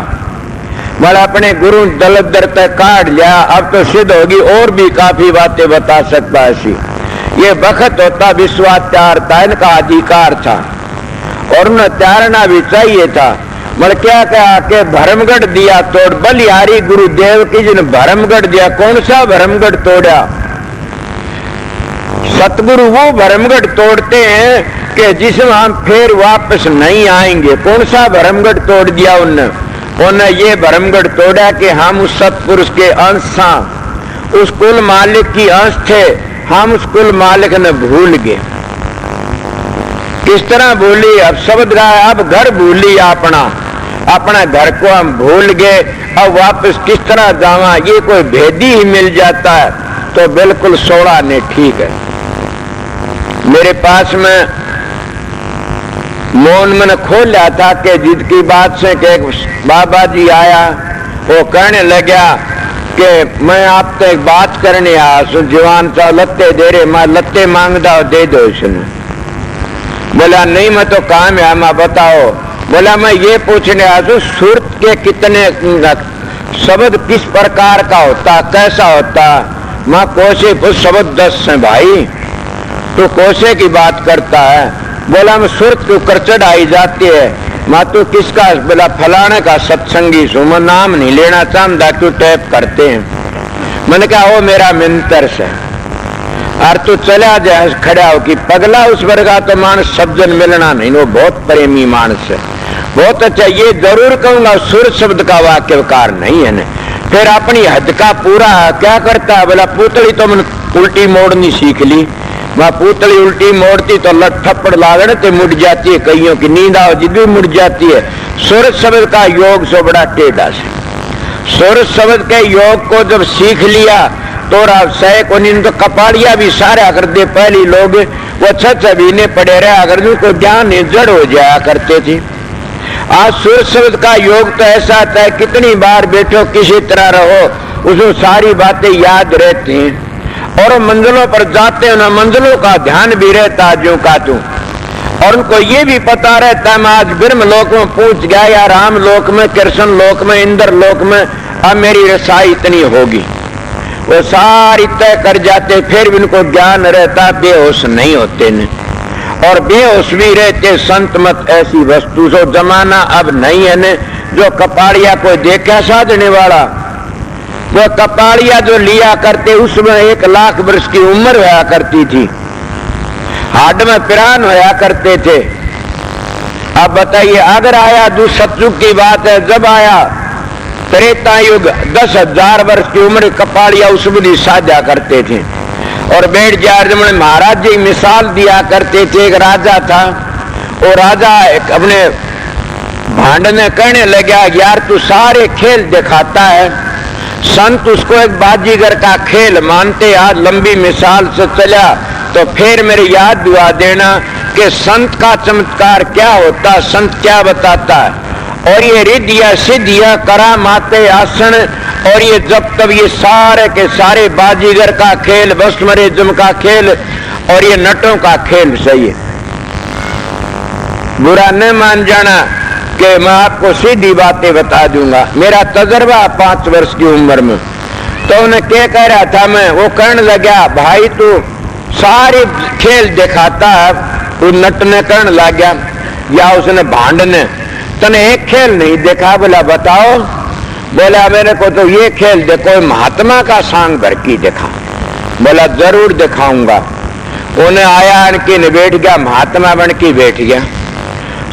बड़ा अपने गुरु दलदर तक काट लिया, अब तो सिद्ध होगी और भी काफी बातें बता सकता है। ये बखत होता विश्वास त्यारता, इनका अधिकार था और उन्हें त्यारना भी चाहिए था। मगर क्या कहा कि भरमगढ़ दिया तोड़, बलिहारी गुरुदेव की जिन भरमगढ़ दिया। कौन सा भरमगढ़ तोड़ा, सतगुरु वो भरमगढ़ तोड़ते हैं कि जिसमें हम फिर वापस नहीं आएंगे। कौन सा भरमगढ़ तोड़ दिया उन्हें ये भरमगढ़ तोड़ा कि हम उस सतपुरुष के अंश, उस कुल मालिक की अंश थे, हम उस कुल मालिक ने भूल गए। किस तरह भूली, अब शब्द गाया, अब घर भूली अपना घर को हम भूल गए। अब वापस किस तरह जावा, ये कोई भेदी ही मिल जाता है तो बिल्कुल 16 ने ठीक है। मेरे पास में मौन मैंने खोल लिया था कि जिद की बात से कि बाबा जी आया, वो कहने लगा कि मैं आपसे एक बात करने आया, जवान सा लत्ते दे रहे, मैं लत्ते मांगता दे दो इसने। बोला नहीं मैं तो काम है, मैं बताओ। बोला मैं ये पूछने आया, सुरत के कितने शब्द किस प्रकार का होता, कैसा होता। मैं कोसे कुछ शब्द 10 है भाई, तो कोसे की बात करता है। बोला मैं सुरत के ऊपर चढ़ाई जाती है, मैं तो किसका, बोला फलाने का सत्संगी सु, मैं नाम नहीं लेना चाहता, क्यों टैप करते हैं। मैंने कहा वो मेरा मिंतर से, और तू चला जाए खड़ा हो कि पगला उस वर्गा तो मानस सज्जन मिलना नहीं, वो बहुत प्रेमी मानस है, बहुत अच्छा। ये जरूर कहूंगा सुर शब्द का वाक्यकार नहीं है न। फिर अपनी हद का पूरा क्या करता है, बोला पुतली तो मैंने उल्टी मोड़नी सीख ली, वह पुतली उल्टी मोड़ती तो लट थप्पड़ लागने तो मुड़ जाती है, कईयों की नींद आओ जिद भी मुड़ जाती है। सुर शब्द का योग सो बड़ा टेढ़ा से, सुर शब्द के योग को जब सीख लिया तो सह को नींद, तो कपाड़िया भी सारा कर दे। पहली लोग वो 6 महीने पड़े रहे, अगर उनको ज्ञान जड़ हो जाया करते थे। आज सुर शब्द का योग तो ऐसा आता है, कितनी बार बैठो किसी तरह रहो, उसमें सारी बातें याद रहती हैं और मंजिलों पर जाते हैं ना, मंजिलों का ध्यान भी रहता जो का तू। और उनको ये भी पता रहता है मैं आज ब्रह्म लोक में पहुंच गया या राम लोक में, कृष्ण लोक में, इंद्र लोक में, अब मेरी रसाई इतनी होगी। वो सारी तय कर जाते, फिर भी उनको ज्ञान रहता, बेहोश नहीं होते न। और बेहोश भी रहते संत मत ऐसी वस्तु जो जमाना अब नहीं है न। जो कपाड़िया को देखा साधने वाला, वो कपाड़िया जो लिया करते उसमें 1 लाख वर्ष की उम्र होया करती थी, हाड में पिरान होया करते थे। अब बताइए अगर आया सतयुग की बात है, जब आया त्रेता युग 10,000 वर्ष की उम्र कपाड़िया उस बुद्धि साझा करते थे। और बैठ गया महाराज जी मिसाल दिया करते थे। एक राजा था, वो राजा अपने भांड ने कहने लगा यार तू सारे खेल दिखाता है। संत उसको एक बाजीगर का खेल मानते, आज लंबी मिसाल से चला तो फिर मेरे याद दुआ देना कि संत का चमत्कार क्या होता, संत क्या बताता है। और ये रिद्धिया सिद्धिया करामाते आसन और ये जब तब ये सारे के सारे बाजीगर का खेल, भस्मरेजम का खेल और ये नटों का खेल सही है। बुरा न मान जाना कि मैं आपको सीधी बातें बता दूंगा। मेरा तजर्बा 5 वर्ष की उम्र में, तो उन्हें क्या कह रहा था मैं, वो कहने लगा भाई तू सारे खेल दिखाता है। वो नट ने कहने लगा या उसने भांड ने तने एक खेल नहीं देखा। बोला बताओ। बोला मेरे को तो ये खेल देखो, महात्मा का सांग भर की देखा। बोला जरूर दिखाऊंगा। उन्हें आया इनकी बैठ गया, महात्मा बन के बैठ गया।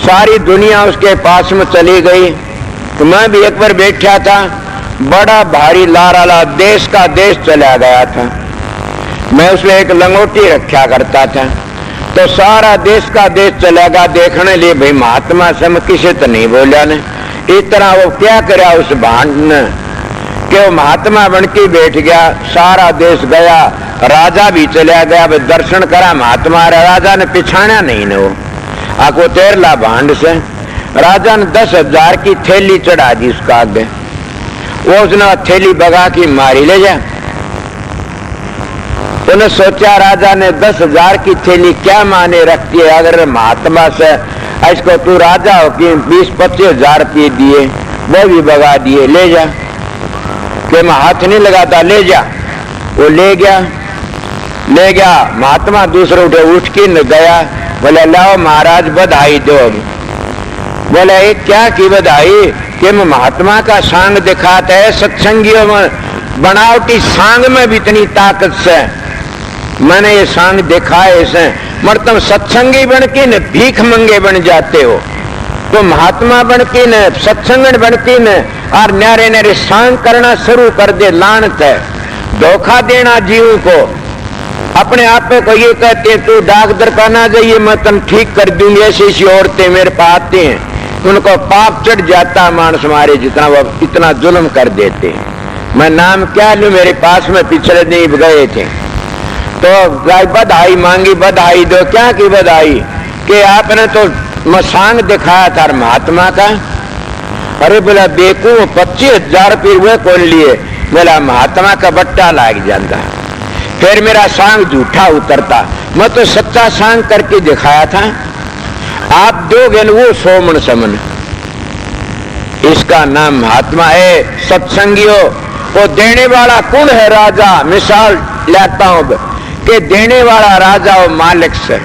सारी दुनिया उसके पास में चली गई। तो मैं भी एक बार बैठा था, बड़ा भारी लाराला देश का देश चला गया था। मैं उसमें एक लंगोटी रखा करता था, तो सारा देश का देश चलेगा देखने लिए। भाई महात्मा से मैं किसी तो नहीं बोला ने। इस तरह वो क्या करा उस भांड ने कि वो महात्मा बन के बैठ गया। सारा देश गया, राजा भी चला गया, दर्शन करा महात्मा। राजा ने पिछाना नहीं ने, वो आको तेरला भांड से राजा ने 10,000 की थैली चढ़ा दी उसका आगे। वो उसने थैली भगा की मारी ले जा। उन्हें सोचा राजा ने 10,000 की थैली क्या माने रखती है, अगर महात्मा से इसको तू राजा हो कि 20-25 हजार रुपये दिए, वो भी भगा दिए, ले जा। कि मैं हाथ नहीं लगाता, ले जा। वो ले गया। महात्मा दूसरे उठ के न गया। बोले लाओ महाराज बधाई दो। बोले ये क्या की बधाई? कि मैं महात्मा का सांग दिखाता है। सत्संगियों में बनावटी सांग में भी इतनी ताकत से मैंने ये सांग दिखाए से, मगर तुम सत्संगी बन के न भीख मंगे बन जाते हो। तो महात्मा बन के न सत्संगन बन के न और न्यारे न्यारे सांग करना शुरू कर दे। लानत है, धोखा देना जीव को। अपने आप में को ये कहते तू डॉक्टर का ना जाइए, मैं तुम ठीक कर दूंगी। ऐसी औरतें मेरे पास आते हैं, उनको पाप चढ़ जाता मानस मारे, जितना वो इतना जुल्म कर देते हैं। मैं नाम क्या लूं, मेरे पास में पिछले दिन गए थे तो बधाई मांगी। बधाई दो, क्या की बधाई? कि आपने तो सांग दिखाया था महात्मा का। अरे बोला देखू 25,000 रुपये हुए कौन लिए? बोला महात्मा का बट्टा लाग जाता। फिर मेरा सांग झूठा उतरता। मैं तो सच्चा सांग करके दिखाया था। आप दोगे न वो 100 मन समन। इसका नाम महात्मा है। सत्संगियों को देने वाला कौन है? राजा। मिसाल लेता हूं कि देने वाला राजा और मालिक से,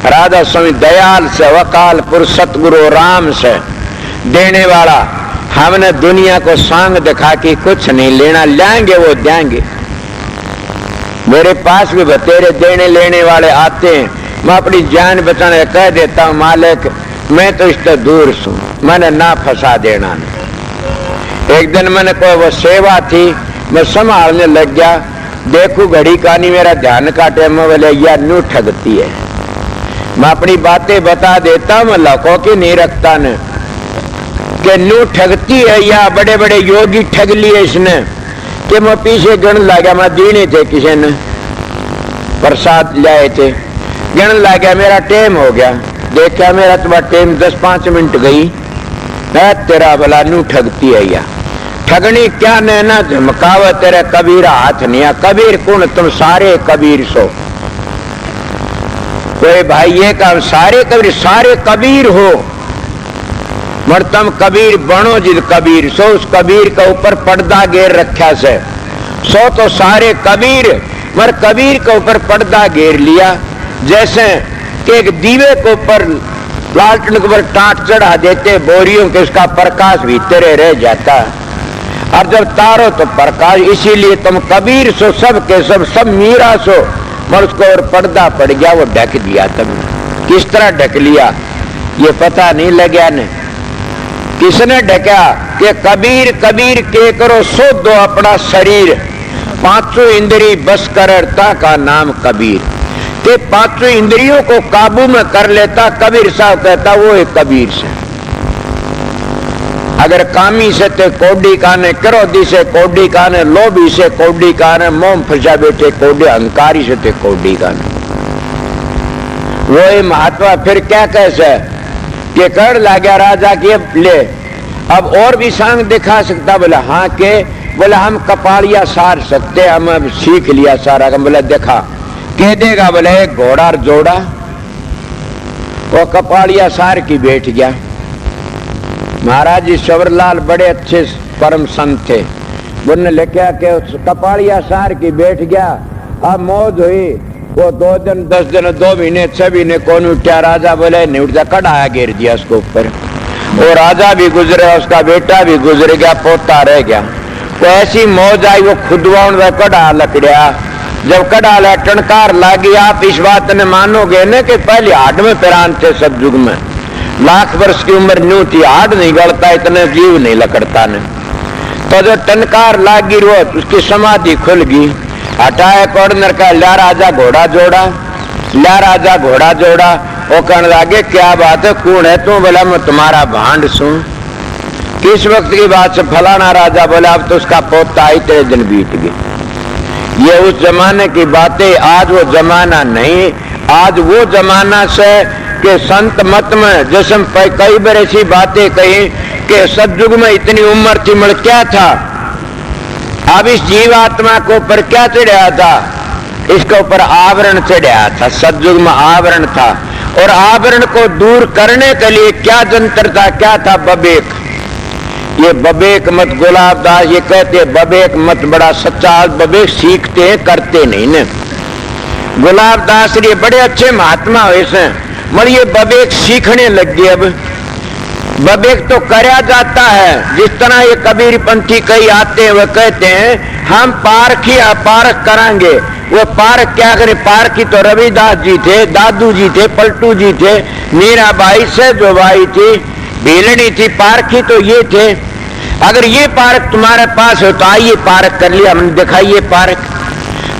राधा स्वामी दयाल से, वकाल पुरुष सतगुरु राम से देने वाला। हमने दुनिया को सांग दिखा के कुछ नहीं लेना, लेंगे वो देंगे। मेरे पास भी बतेरे देने लेने वाले आते हैं। मैं अपनी जान बचाने कह देता हूं मालिक मैं तो इससे दूर हूं, मैंने ना फंसा देना। एक दिन मैंने कोई वो सेवा थी, मैं संभालने लग गया। देखू घड़ी का नहीं, मेरा ध्यान काटे। मैं बोले यार नू ठगती है। मैं अपनी बातें बता देता हूं, मैं लौकों की नहीं रखता न कि नू ठगती है या बड़े बड़े योगी ठग लिए इसने। कि मैं पीछे गण लगा, मैं दीने थे किसी ने प्रसाद लाए थे, गण लगा। मेरा टाइम हो गया, देखा मेरा तुम्हारा टाइम 10-5 मिनट गई। तेरा भला नू ठगती है या ठगनी क्या नैना झमकाव तेरे कबीर हाथ नहीं। कबीर कौन? तुम सारे कबीर सो। कोई भाई ये काम सारे कबीर हो, मर तुम कबीर बनो जिद कबीर सो, उस कबीर के ऊपर पर्दा घेर रखा से सो तो सारे कबीर, मर कबीर के ऊपर पर्दा घेर लिया। जैसे कि एक दीवे के ऊपर लालटेन के ऊपर टाट चढ़ा देते बोरियों के, उसका प्रकाश भीतर रह जाता, और जब तारो तो प्रकाश। इसीलिए तुम कबीर सो सब के सब मीरा सो, मर उसको और पर्दा पड़ गया, वो ढक दिया। तब किस तरह ढक लिया ये पता नहीं लगा ने, किसने ढका कि कबीर कबीर के करो सो दो अपना शरीर, पांचों इंद्री बस करता का नाम कबीर। के पांचों इंद्रियों को काबू में कर लेता कबीर साहब कहता वो एक कबीर से। अगर कामी से ते कोडी काने, क्रोधी से कोडी काने, लोभी से कोडी काने, मोम फंसा बैठे कोडी, अहंकारी से ते कोडी काने। वो महात्मा फिर क्या कैसे कि कर ला गया राजा के ले, अब और भी सांग दिखा सकता। बोला हाँ के, बोला हम कपाड़िया सार सकते, हम अब सीख लिया सारा। बोला देखा कह देगा, बोले एक घोड़ा जोड़ा, वो कपाड़िया सार की बैठ गया। महाराज जी सवरलाल बड़े अच्छे परम संत थे, उन्होंने लिखा कि कपाड़िया सार की बैठ गया। अब मौज हुई, वो 2 दिन 10 दिन 2 महीने 6 महीने कौन उठा। राजा बोले नहीं उठता, कड़ा गिर दिया उसके ऊपर। वो राजा भी गुजरे, उसका बेटा भी गुजर गया, पोता रह गया। तो ऐसी मौज आई, वो खुदवाउन में कड़ा लकड़िया। जब कड़ा ला टणकार लागी, आप इस बात ने मानोगे न कि पहले हाड में पिरान थे सतयुग में, लाख वर्ष की उम्र न्यू थी, हाड नहीं गलता, इतने जीव नहीं लकड़ता ने। तो जो टनकार लागी रो, उसकी समाधि खुल गई। हटाए कॉर्नर का, ला राजा घोड़ा जोड़ा, ला राजा घोड़ा जोड़ा। वो कहने लगे क्या बात है, कौन है तू? बोला मैं तुम्हारा भांड सू। किस वक्त की बात से? फलाना राजा। बोला अब तो उसका पोता आई, तेरे दिन बीत गए। ये उस जमाने की बातें, आज वो जमाना नहीं। आज वो जमाना से कि संत मत में जैसे कई बार ऐसी बातें कही कि सतयुग में इतनी उम्र थी, मर क्या था। अब इस जीवात्मा को ऊपर क्या चढ़ाया था? इसके ऊपर आवरण चढ़ाया था। सतयुग में आवरण था, और आवरण को दूर करने के लिए क्या जंतर था, क्या था? बबेक। ये बबेक मत, गुलाबदास ये कहते बबेक मत, बड़ा सच्चा बबेक सीखते हैं, करते नहीं ने। गुलाबदास ये बड़े अच्छे महात्मा हुए से, मगर ये बबेक सीखने लग गए। अब बबेक तो करया जाता है, जिस तरह ये कबीर पंथी कई आते हैं, वह कहते हैं हम पारखिया पारख कराएंगे। वो पारख क्या करे? पारखी तो रविदास जी थे, दादू जी थे, पलटू जी थे, मीराबाई से जो भाई थी, भीलनी थी, पारखी तो ये थे। अगर ये पारख तुम्हारे पास हो तो आइए पारख कर लिया। हमने दिखाइए पारख।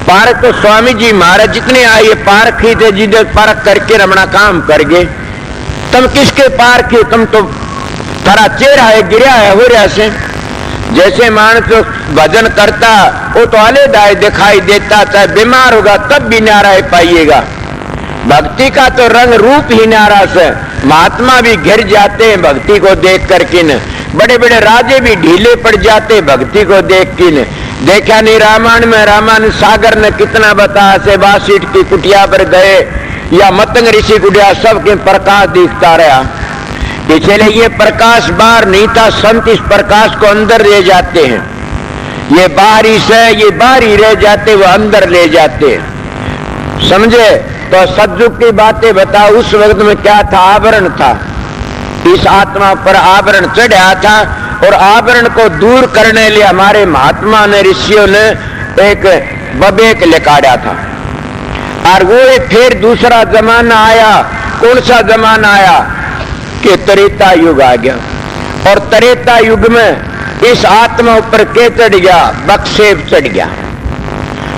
पारख तो स्वामी जी महाराज जितने आइए पारखी थे, जिधर पारख करके रमणा काम कर गए। तुम किसके पारखी हो? तुम तो तारा चेहरा है, गिरा है हो रहा से। जैसे मानस तो भजन करता वो तो अलग दिखाई देता, चाहे बीमार होगा तब भी नारा पाइएगा। भक्ति का तो रंग रूप ही नारा से। महात्मा भी घिर जाते हैं भक्ति को देख करके न, बड़े बड़े राजे भी ढीले पड़ जाते भक्ति को देख के न। देखा नहीं रामायण में, रामायण सागर ने कितना बताया से, बासीट की कुटिया पर गए या मतंग ऋषि कुटिया, सबके प्रकाश दिखता रहा। इसलिए ये प्रकाश बाहर नहीं था, संत इस प्रकाश को अंदर ले जाते हैं। ये बाहरी से, ये बाहरी रह जाते, वो अंदर ले जाते हैं। समझे? तो सतयुग की बातें बताओ, उस वक्त में क्या था? आवरण था। इस आत्मा पर आवरण चढ़ा था, और आवरण को दूर करने लिए हमारे महात्मा ने, ऋषियों ने एक बबेक लिकाड़ा था। और वो फिर दूसरा जमाना आया। कौन सा जमाना आया? कि त्रेता युग आ गया। और त्रेता युग में इस आत्मा ऊपर क्या चढ़ गया? बक्षेप चढ़ गया।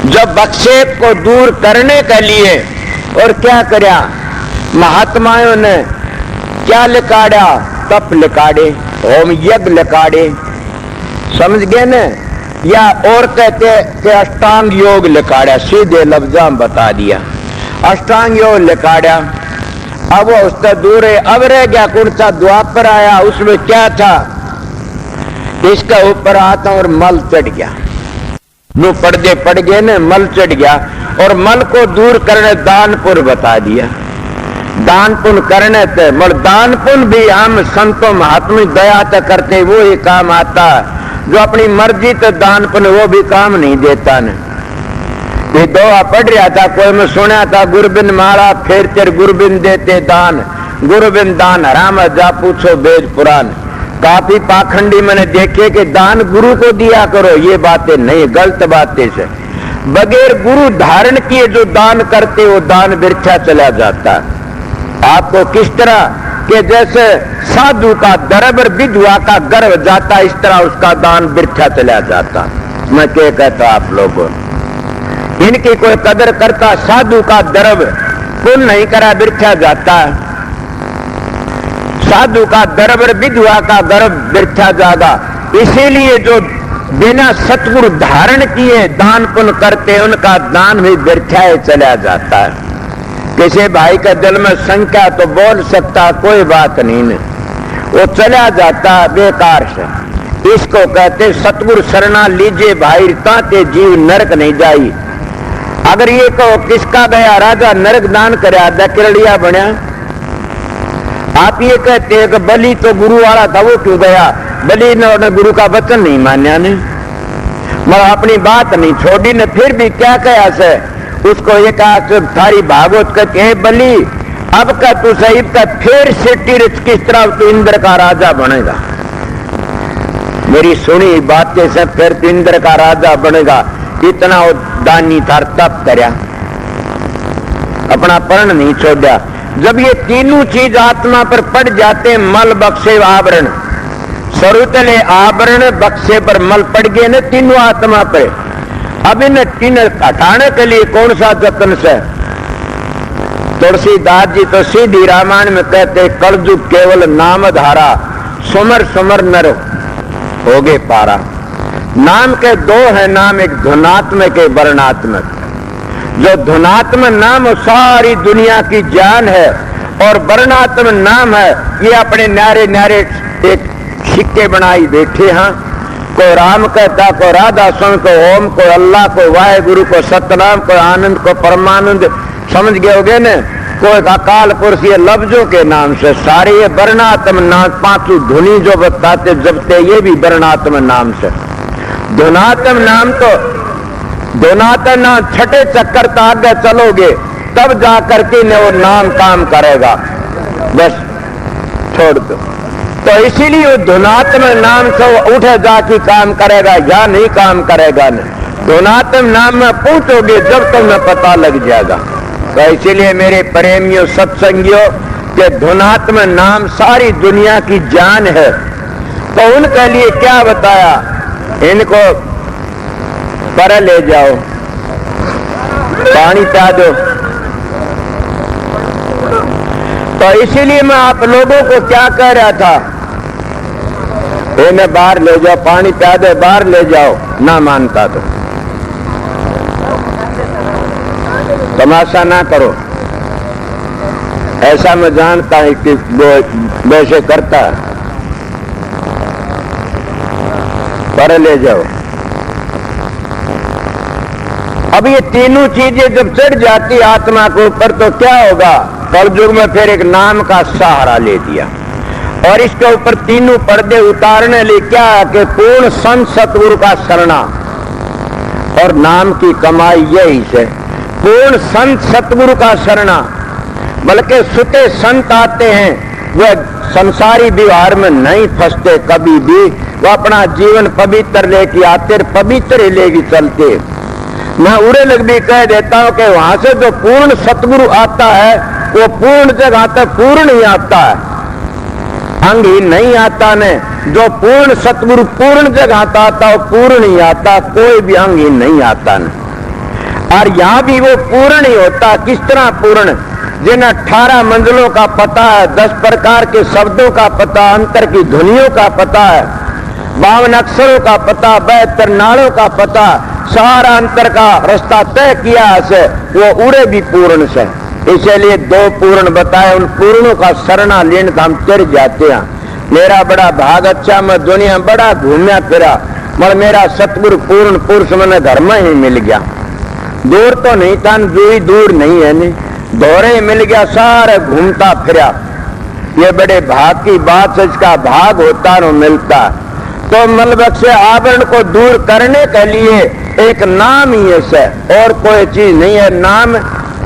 जब बक्षेप को दूर करने के लिए और क्या करया महात्माओं ने? क्या लिकाड़ा? तप लिकाड़े, होम यज्ञ लिकाड़े। समझ गए न? या और कहते कि अष्टांग योग लिकाड़ा, सीधे लफ्जा में बता दिया। अष्टांग योग लिकाड़ा। अब वो उससे दूर है। अब रह गया कौन सा? द्वापर आया, उसमें क्या था? इसका ऊपर आता और मल चढ़ गया। नो पर्दे पड़ गए न, मल चढ़ गया। और मल को दूर करने दानपुर बता दिया। दान पुण्य करने थे, मगर दान पुण्य भी हम संतों महात्मा दया तक करते, वो ही काम आता है। जो अपनी मर्जी तो दान पुण्य वो भी काम नहीं देता ने। ये दोहा पढ़ रहा था, कोई मैं सुना था, गुरबिन माला फेर तेर गुरबिन देते दान, गुरबिन दान हराम जा पूछो वेद पुराण। काफी पाखंडी मैंने देखे कि दान गुरु को दिया करो, ये बातें नहीं, गलत बातें से। बगैर गुरु धारण किए जो दान करते वो दान वृथा चला जाता है। आपको किस तरह कि जैसे साधु का दरबर विधवा का गर्भ जाता, इस तरह उसका दान वृथा चला जाता। मैं क्या कहता आप लोगों, इनकी कोई कदर करता, साधु का दरब पुण्य नहीं करा वृथा जाता है। साधु का दरबर विधवा का गर्भ वृथा जागा। इसीलिए जो बिना सतगुरु धारण किए दान पुण्य करते उनका दान भी वृथा चला जाता है। किसी भाई का दिल में शंका तो बोल सकता, कोई बात नहीं ने, वो चला जाता बेकार से। इसको कहते सतगुरु शरणा लीजिए भाई, ताते जीव नरक नहीं जाई। अगर ये कहो किसका गया राजा नरक दान कराया दकिरड़िया बना, आप ये कहते हैं कि बलि तो गुरु वाला था, वो क्यों गया? बलि ने गुरु का वचन नहीं मान्या ने, मगर अपनी बात नहीं छोड़ी ने, फिर भी क्या कहा से उसको ये कहा थारी भागवत कहते हैं बलि अब का तू सही का फिर से तीर्थ किस तरह तू इंद्र का राजा बनेगा। मेरी सुनी बातें से फिर तू इंद्र का राजा बनेगा। इतना वो दानी था, तप करया, अपना प्रण नहीं छोड़ा। जब ये तीनों चीज आत्मा पर पड़ जाते, मल बक्से आवरण, सरुतले आवरण बक्से पर मल पड़ गए न तीनों आत्मा पे। अब इन तीन हटाने के लिए कौन सा जतन से? तुलसीदास जी तो सीधी रामायण में कहते कलयुग केवल नाम धारा, सुमर सुमर नर होगे पारा। नाम के दो है नाम, एक धुनात्मक एक वर्णात्मक। जो धुनात्मक नाम सारी दुनिया की जान है और वर्णात्मक नाम है ये अपने न्यारे न्यारे एक सिक्के बनाई बैठे हैं। को राम कहता, को राधा स्वामी, को ओम, को अल्लाह, को वाहेगुरु, को सतनाम, को आनंद, को परमानंद, समझ गए होगे न? कोई अकाल पुरुष, ये लफ्जों के नाम से सारे ये वर्णात्मक नाम, पांचों धुनी जो बताते जबते ये भी वर्णात्मक नाम से। धुनात्मक नाम तो धुनात्मक नाम छठे चक्कर तक आगे चलोगे तब जाकर के वो नाम काम करेगा, बस छोड़ दो। तो इसीलिए वो धुनात्मक नाम से वो उठे जाके काम करेगा या नहीं काम करेगा न। धुनात्मक नाम में पूछोगे जब तुम्हें पता लग जाएगा। तो इसीलिए मेरे प्रेमियों सत्संगियों के धुनात्मक नाम सारी दुनिया की जान है। तो उनके लिए क्या बताया, इनको पर ले जाओ, पानी पिला दो। तो इसीलिए मैं आप लोगों को क्या कह रहा था, इन्हें बाहर ले जाओ, पानी पिला दो, बाहर ले जाओ, ना मानता तो तमाशा ना करो। ऐसा मैं जानता हूं कि वो वैसे करता है, पर ले जाओ। अब ये तीनों चीजें जब चढ़ जाती आत्मा के ऊपर तो क्या होगा, कलयुग में फिर एक नाम का सहारा ले दिया और इसके ऊपर तीनों पर्दे उतारने लिए क्या कि पूर्ण संत सतगुरु का शरणा और नाम की कमाई यही से। पूर्ण संत सतगुरु का शरणा, बल्कि सुते संत आते हैं वह संसारी व्यवहार में नहीं फंसते कभी भी, वो अपना जीवन पवित्र लेके आते, पवित्र लेके चलते। मैं उरे लग भी कह देता हूं कि वहां से जो पूर्ण सतगुरु आता है वो पूर्ण जगह आता, पूर्ण ही आता है, अंगहीन नहीं आता ने। जो पूर्ण सतगुरु पूर्ण जगह आता वो पूर्ण ही आता, कोई भी अंगहीन नहीं आता ने। और यहां भी वो पूर्ण ही होता। किस तरह पूर्ण? जिन्हें 18 मंजिलों का पता है, 10 प्रकार के शब्दों का पता, अंतर की ध्वनियों का पता है, 52 अक्षरों का पता, 72 नाड़ों का पता, सारा अंतर का रास्ता तय किया है, वो उड़े भी पूर्ण से। इसलिए 2 पूर्ण बताए, उन पूर्णों का शरणा लेने का हम चढ़ जाते हैं। मेरा बड़ा भाग अच्छा, मैं दुनिया बड़ा घूमया फिरा, मगर मेरा सतगुरु पूर्ण पुरुष मैंने घर में ही मिल गया। दूर तो नहीं था, दूर नहीं है नहीं, दोहरे मिल गया, सारे घूमता फिरा। ये बड़े भाग की बात है, इसका भाग होता न मिलता। तो मलबक से आवरण को दूर करने के लिए एक नाम ही है, और कोई चीज नहीं है। नाम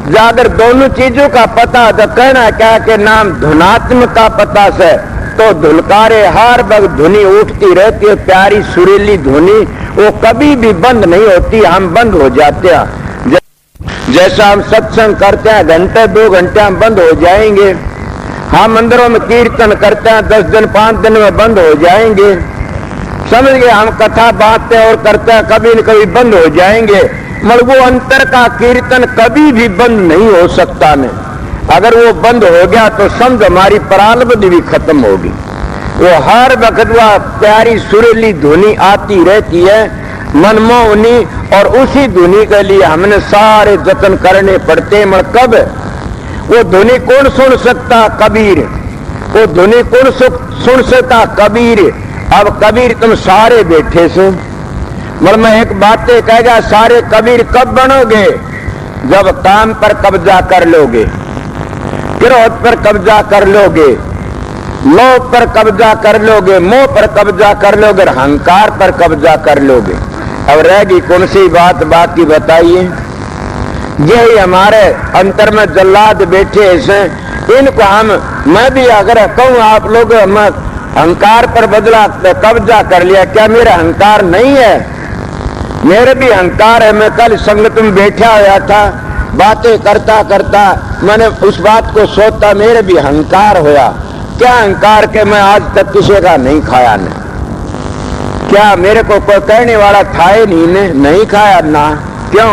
जागर दोनों चीजों का पता तो कहना क्या कि नाम धुनात्मक का पता से, तो धुलकारे हर वक्त धुनी उठती रहती है, प्यारी सुरीली धुनी, वो कभी भी बंद नहीं होती। हम बंद हो जाते हैं, जैसा हम सत्संग करते हैं घंटे 2 घंटे हम बंद हो जाएंगे। हम मंदिरों में कीर्तन करते हैं 10 दिन 5 दिन में बंद हो जाएंगे। समझ गए, हम कथा बांटते और करते हैं, कभी न कभी बंद हो जाएंगे। मगर वो अंतर का कीर्तन कभी भी बंद नहीं हो सकता ने। अगर वो बंद हो गया तो समझ हमारी प्रारब्ध भी खत्म होगी। वो हर वक्त वह प्यारी सुरीली धुनी आती रहती है, मनमोहनी, और उसी धुनी के लिए हमने सारे जतन करने पड़ते। मगर कब वो धुनी कौन सुन सकता? कबीर। वो धुनी कौन सुन सकता? कबीर। अब कबीर तुम सारे बैठे सो, मगर मैं एक बात कहेगा, सारे कबीर कब बनोगे? जब काम पर कब्जा कर लोगे, क्रोध पर कब्जा कर लोगे, लोभ पर कब्जा कर लोगे, मोह पर कब्जा कर लोगे, अहंकार पर कब्जा कर लोगे। अब रहेगी कौन सी बात बाकी बताइए? यही हमारे अंतर में जल्लाद बैठे ऐसे, इनको मैं भी अगर कहूँ आप लोग अहंकार पर बदला कब्जा कर लिया, क्या मेरा अहंकार नहीं है? मेरे भी अहंकार है। मैं कल संगत में बैठा हुआ था, बातें करता करता मैंने उस बात को सोचा, मेरे भी अहंकार होया। क्या अहंकार के मैं आज तक किसी का नहीं खाया ने? क्या मेरे को कोई कहने वाला खाए नहीं खाया ना? क्यों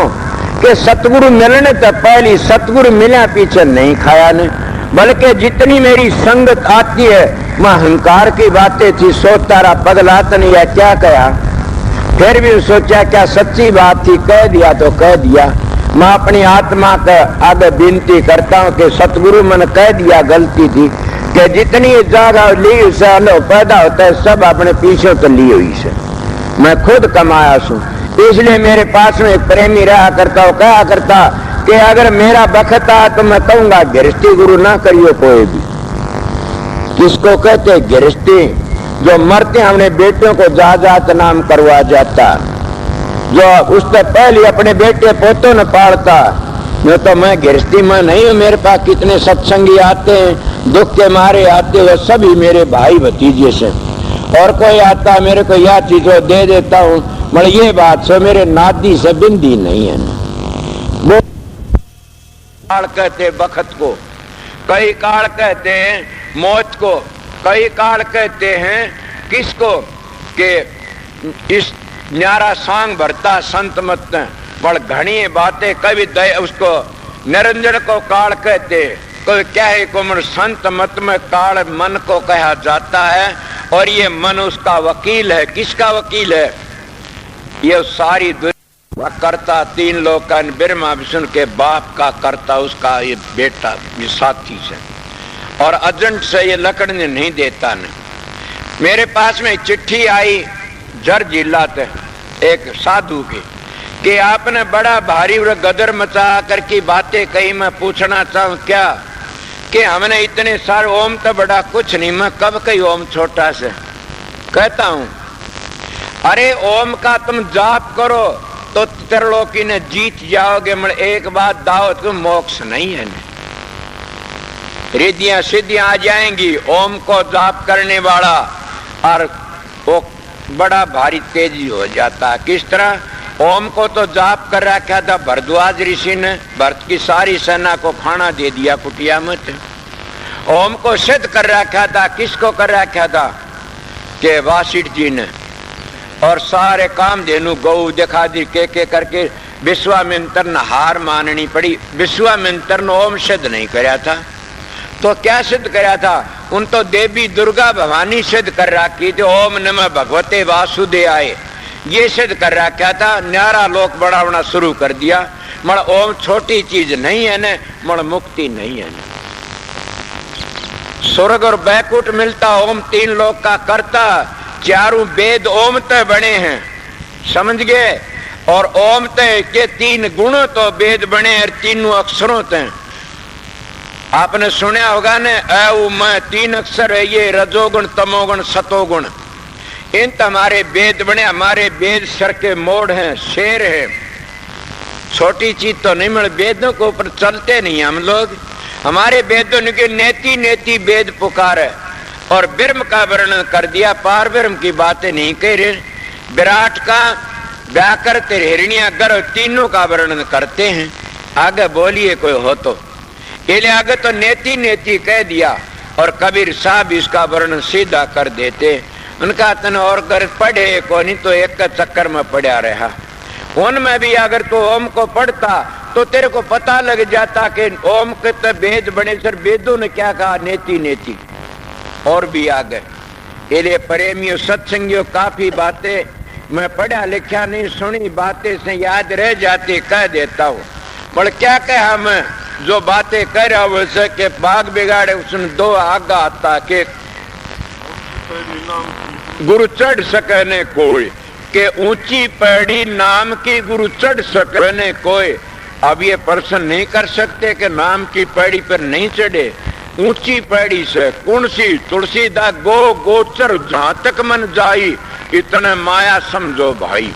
कि सतगुरु मिलने तो पहली, सतगुरु मिला पीछे नहीं खाया ने। बल्कि जितनी मेरी संगत आती है, मैं अहंकार की बातें थी, सोचता रहा पगला तो नहीं है, क्या कहा? फिर भी सोचा क्या सच्ची बात थी, कह दिया तो कह दिया। मैं अपनी आत्मा का आगे विनती करता हूँ कि सतगुरु मैंने कह दिया, गलती थी, कि जितनी जगह ली उसे अलो पैदा होता है, सब अपने पीछे तो ली हुई से। मैं खुद कमाया सू, इसलिए मेरे पास में एक प्रेमी रहा करता, कहा करता कि अगर मेरा बखत आ तो मैं कहूंगा गृहस्थी गुरु ना करियो कोई भी। किसको कहते गृहस्थी? जो मरते हमने बेटियों को जात नाम करवा जाता, जो उससे पहले अपने बेटे पोतों ने पालता। मैं तो मैं गृहस्थी में नहीं हूँ। मेरे पास कितने सत्संगी आते हैं, दुख के मारे आते हुए, सभी मेरे भाई भतीजे से। और कोई आता मेरे को यह चीज दे देता हूँ, मगर ये बात से मेरे नादी से बिंदी नहीं है। वो काल कहते बखत को, कई काल कहते हैं मौत को, कई काल कहते हैं किसको कि इस न्यारा सांग भरता संत मत बड़ घनी बातें। कभी उसको निरंजन को काल कहते, कोई क्या है कोमर संत मत में काल मन को कहा जाता है, और ये मन उसका वकील है। किसका वकील है? ये सारी दुनिया करता, 3 लोग का, ब्रह्मा विष्णु के बाप का करता, उसका ये बेटा, ये साथी से, और एजेंट से ये लकड़ने नहीं देता न। मेरे पास में चिट्ठी आई जर जिला से एक साधु की कि आपने बड़ा भारी गदर मचा कर की बातें कही। मैं पूछना चाहूँ क्या कि हमने इतने सारे ओम तो बड़ा कुछ नहीं, मैं कब कही ओम छोटा से कहता हूँ। अरे ओम का तुम जाप करो तो त्रिलोकी ने जीत जाओगे, मगर एक बात दाओ तुम मोक्ष नहीं है, रिद्धियां सिद्धियां आ जाएंगी। ओम को जाप करने वाला और वो बड़ा भारी तेजी हो जाता है। किस तरह? ओम को तो जाप कर रखा था भरद्वाज ऋषि ने, भरत की सारी सेना को खाना दे दिया कुटिया में। ओम को सिद्ध कर रखा था, किसको कर रखा था? के वासिष्ठ जी ने। और सारे काम धेनु गौ दिखा दी के करके विश्वामित्र ने हार माननी पड़ी। विश्वामित्र ने ओम सिद्ध नहीं कराया था, तो क्या सिद्ध कराया था? उन तो देवी दुर्गा भवानी सिद्ध कर रखी थी, ओम नमः भगवते वासुदेवाय, ये सिद्ध कर रखा था। न्यारा लोक बढ़ाना शुरू कर दिया। मगर ओम छोटी चीज नहीं है न, मगर मुक्ति नहीं है न। स्वर्ग और बैकुंठ मिलता ओम 3 लोक का करता। चारों वेद ओम ते बने हैं, समझ गए? और ओम ते के 3 गुणों तो वेद बने हैं, 3 अक्षरों ते। आपने सुना होगा ने अ उ म 3 अक्षर है ये, रजोगुण तमोगुण सतोगुण। इन हमारे वेद बने, हमारे वेद सर के मोड़ हैं, शेर है। छोटी चीज तो नहीं मिल, वेदों के ऊपर चलते नहीं हम लोग। हमारे वेदों के नेति नेति वेद पुकार है और ब्रह्म का वर्णन कर दिया, पार ब्रह्म की बातें नहीं कह रहे। विराट का व्याकर हिरण्या गर्भ तीनों का वर्णन करते हैं। आगे बोलिए कोई हो तो। इसलिए आगे तो नेति नेति कह दिया और कबीर साहब इसका वर्णन सीधा कर देते। उनका तन और कर पढ़े को नहीं तो एक का चक्कर में पड़ा रहा। उनमें भी अगर तो ओम को पढ़ता तो तेरे को पता लग जाता कि ओम के तो वेद बने, सर वेदों ने क्या कहा, नेति नेति। और भी आगे इसलिए प्रेमियों सत्संगियों काफी बातें मैं पढ़ा लिखा नहीं, सुनी बातें से याद रह जाती, कह देता हूँ। पर क्या कहा मैं, जो बातें कह रहा हूँ वैसे के बाग बिगाड़े उसने दो आगा आता के गुरु चढ़ सके ने कोई, के ऊंची पैड़ी नाम की गुरु चढ़ सके ने कोई। अब ये प्रश्न नहीं कर सकते कि नाम की पैड़ी पर नहीं चढ़े। ऊंची पैड़ी से कौन सी तुलसीदास गो गोचर जहां तक मन जाई, इतने माया समझो भाई।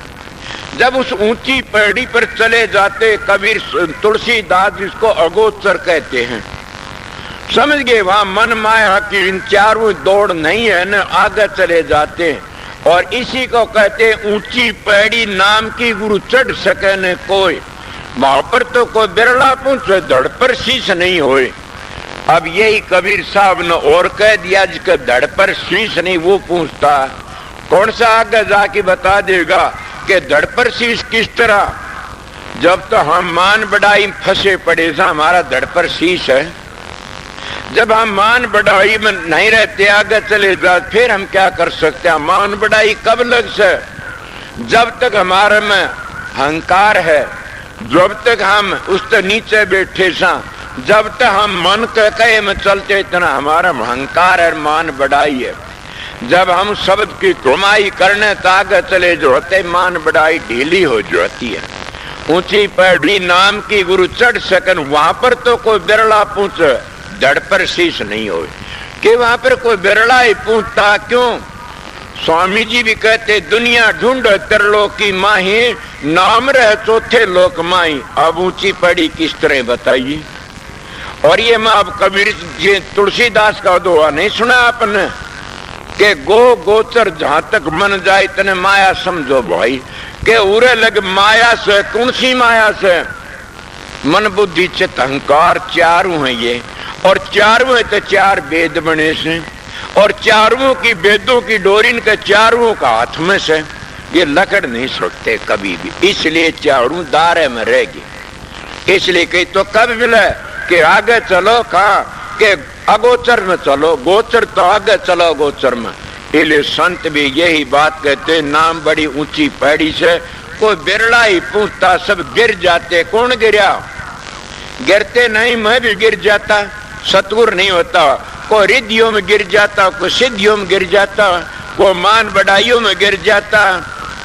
जब उस ऊंची पैड़ी पर चले जाते, कबीर तुलसीदास जिसको अगोचर कहते हैं, समझ गए, वहां मन माया की इन चारों दौड़ नहीं है न, आगे चले जाते हैं। और इसी को कहते ऊंची पैड़ी नाम की गुरु चढ़ सके न कोई। वहां पर तो कोई बिरला पूछे, धड़ पर शीश नहीं होए। अब यही कबीर साहब ने और कह दिया, जिसके धड़ पर शीश नहीं वो पूछता कौन सा, आगे जाके बता देगा कि धड़ पर शीश किस तरह। जब तो हम मान बढ़ाई फंसे पड़े सा, हमारा धड़ पर शीश है। जब हम मान बढ़ाई में नहीं रहते, आगे चले जाते, फिर हम क्या कर सकते हैं। मान बढ़ाई कब लग से, जब तक हमारे में अहंकार है, जब तक हम उससे नीचे बैठे सा, जब तक हम मन के कहे में चलते, इतना हमारा अहंकार है, मान बढ़ाई है। जब हम शब्द की कमाई करने तो आगे चले जो होते, मान बढ़ाई ढीली हो जाती है। ऊंची पैड़ी नाम की गुरु चढ़ सकन, वहां पर तो कोई बिरला पूछ धड़ पर शीश नहीं हो, कि वहां पर कोई बिरला ही पूछता क्यों। स्वामी जी भी कहते दुनिया ढूंढ तरलोक की माही, नाम रहे चौथे लोक माही। अब ऊंची पैड़ी किस तरह बताइए। और ये मैं अब कबीर जी तुलसीदास का दोहा नहीं सुना आपने के गो गोचर जहां तक मन जाए, इतने माया समझो भाई। के उरे लग माया से, कौन सी माया से, मन बुद्धि चित्त अहंकार चारों है ये। और चारों तो चार वेद बने से, और चारों की वेदों की डोरी के चारों का हाथ में से, ये लकड़ नहीं सकते कभी भी। इसलिए चारों दायरे में रहेगी। इसलिए कही तो कब मिले कि आगे चलो, कहा कि अगोचर में चलो, गोचर तो आगे चलो गोचर में। इसलिए संत भी यही बात कहते, नाम बड़ी ऊंची पैड़ी से, कोई बिरला ही पूछता, सब गिर जाते। कौन गिरा, गिरते नहीं, मैं भी गिर जाता, सतगुर नहीं होता। कोई रिद्धियों में गिर जाता, कोई सिद्धियों में गिर जाता, कोई मान बढ़ाइयों में गिर जाता।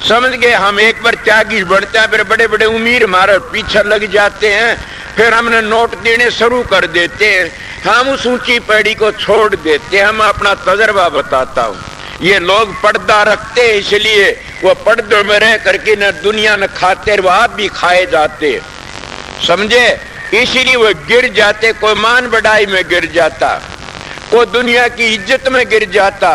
समझ गए, हम एक बार त्यागी बढ़ते हैं, फिर बड़े बड़े उम्मीद हमारे पीछे लग जाते हैं, फिर हमने नोट देने शुरू कर देते हैं, हम उस ऊंची पैड़ी को छोड़ देते हैं। हम अपना तजर्बा बताता हूँ, ये लोग पर्दा रखते हैं, इसलिए वो पर्दों में रह करके न दुनिया न खाते, वो आप भी खाए जाते, समझे। इसीलिए वो गिर जाते, कोई मान बढ़ाई में गिर जाता, कोई दुनिया की इज्जत में गिर जाता,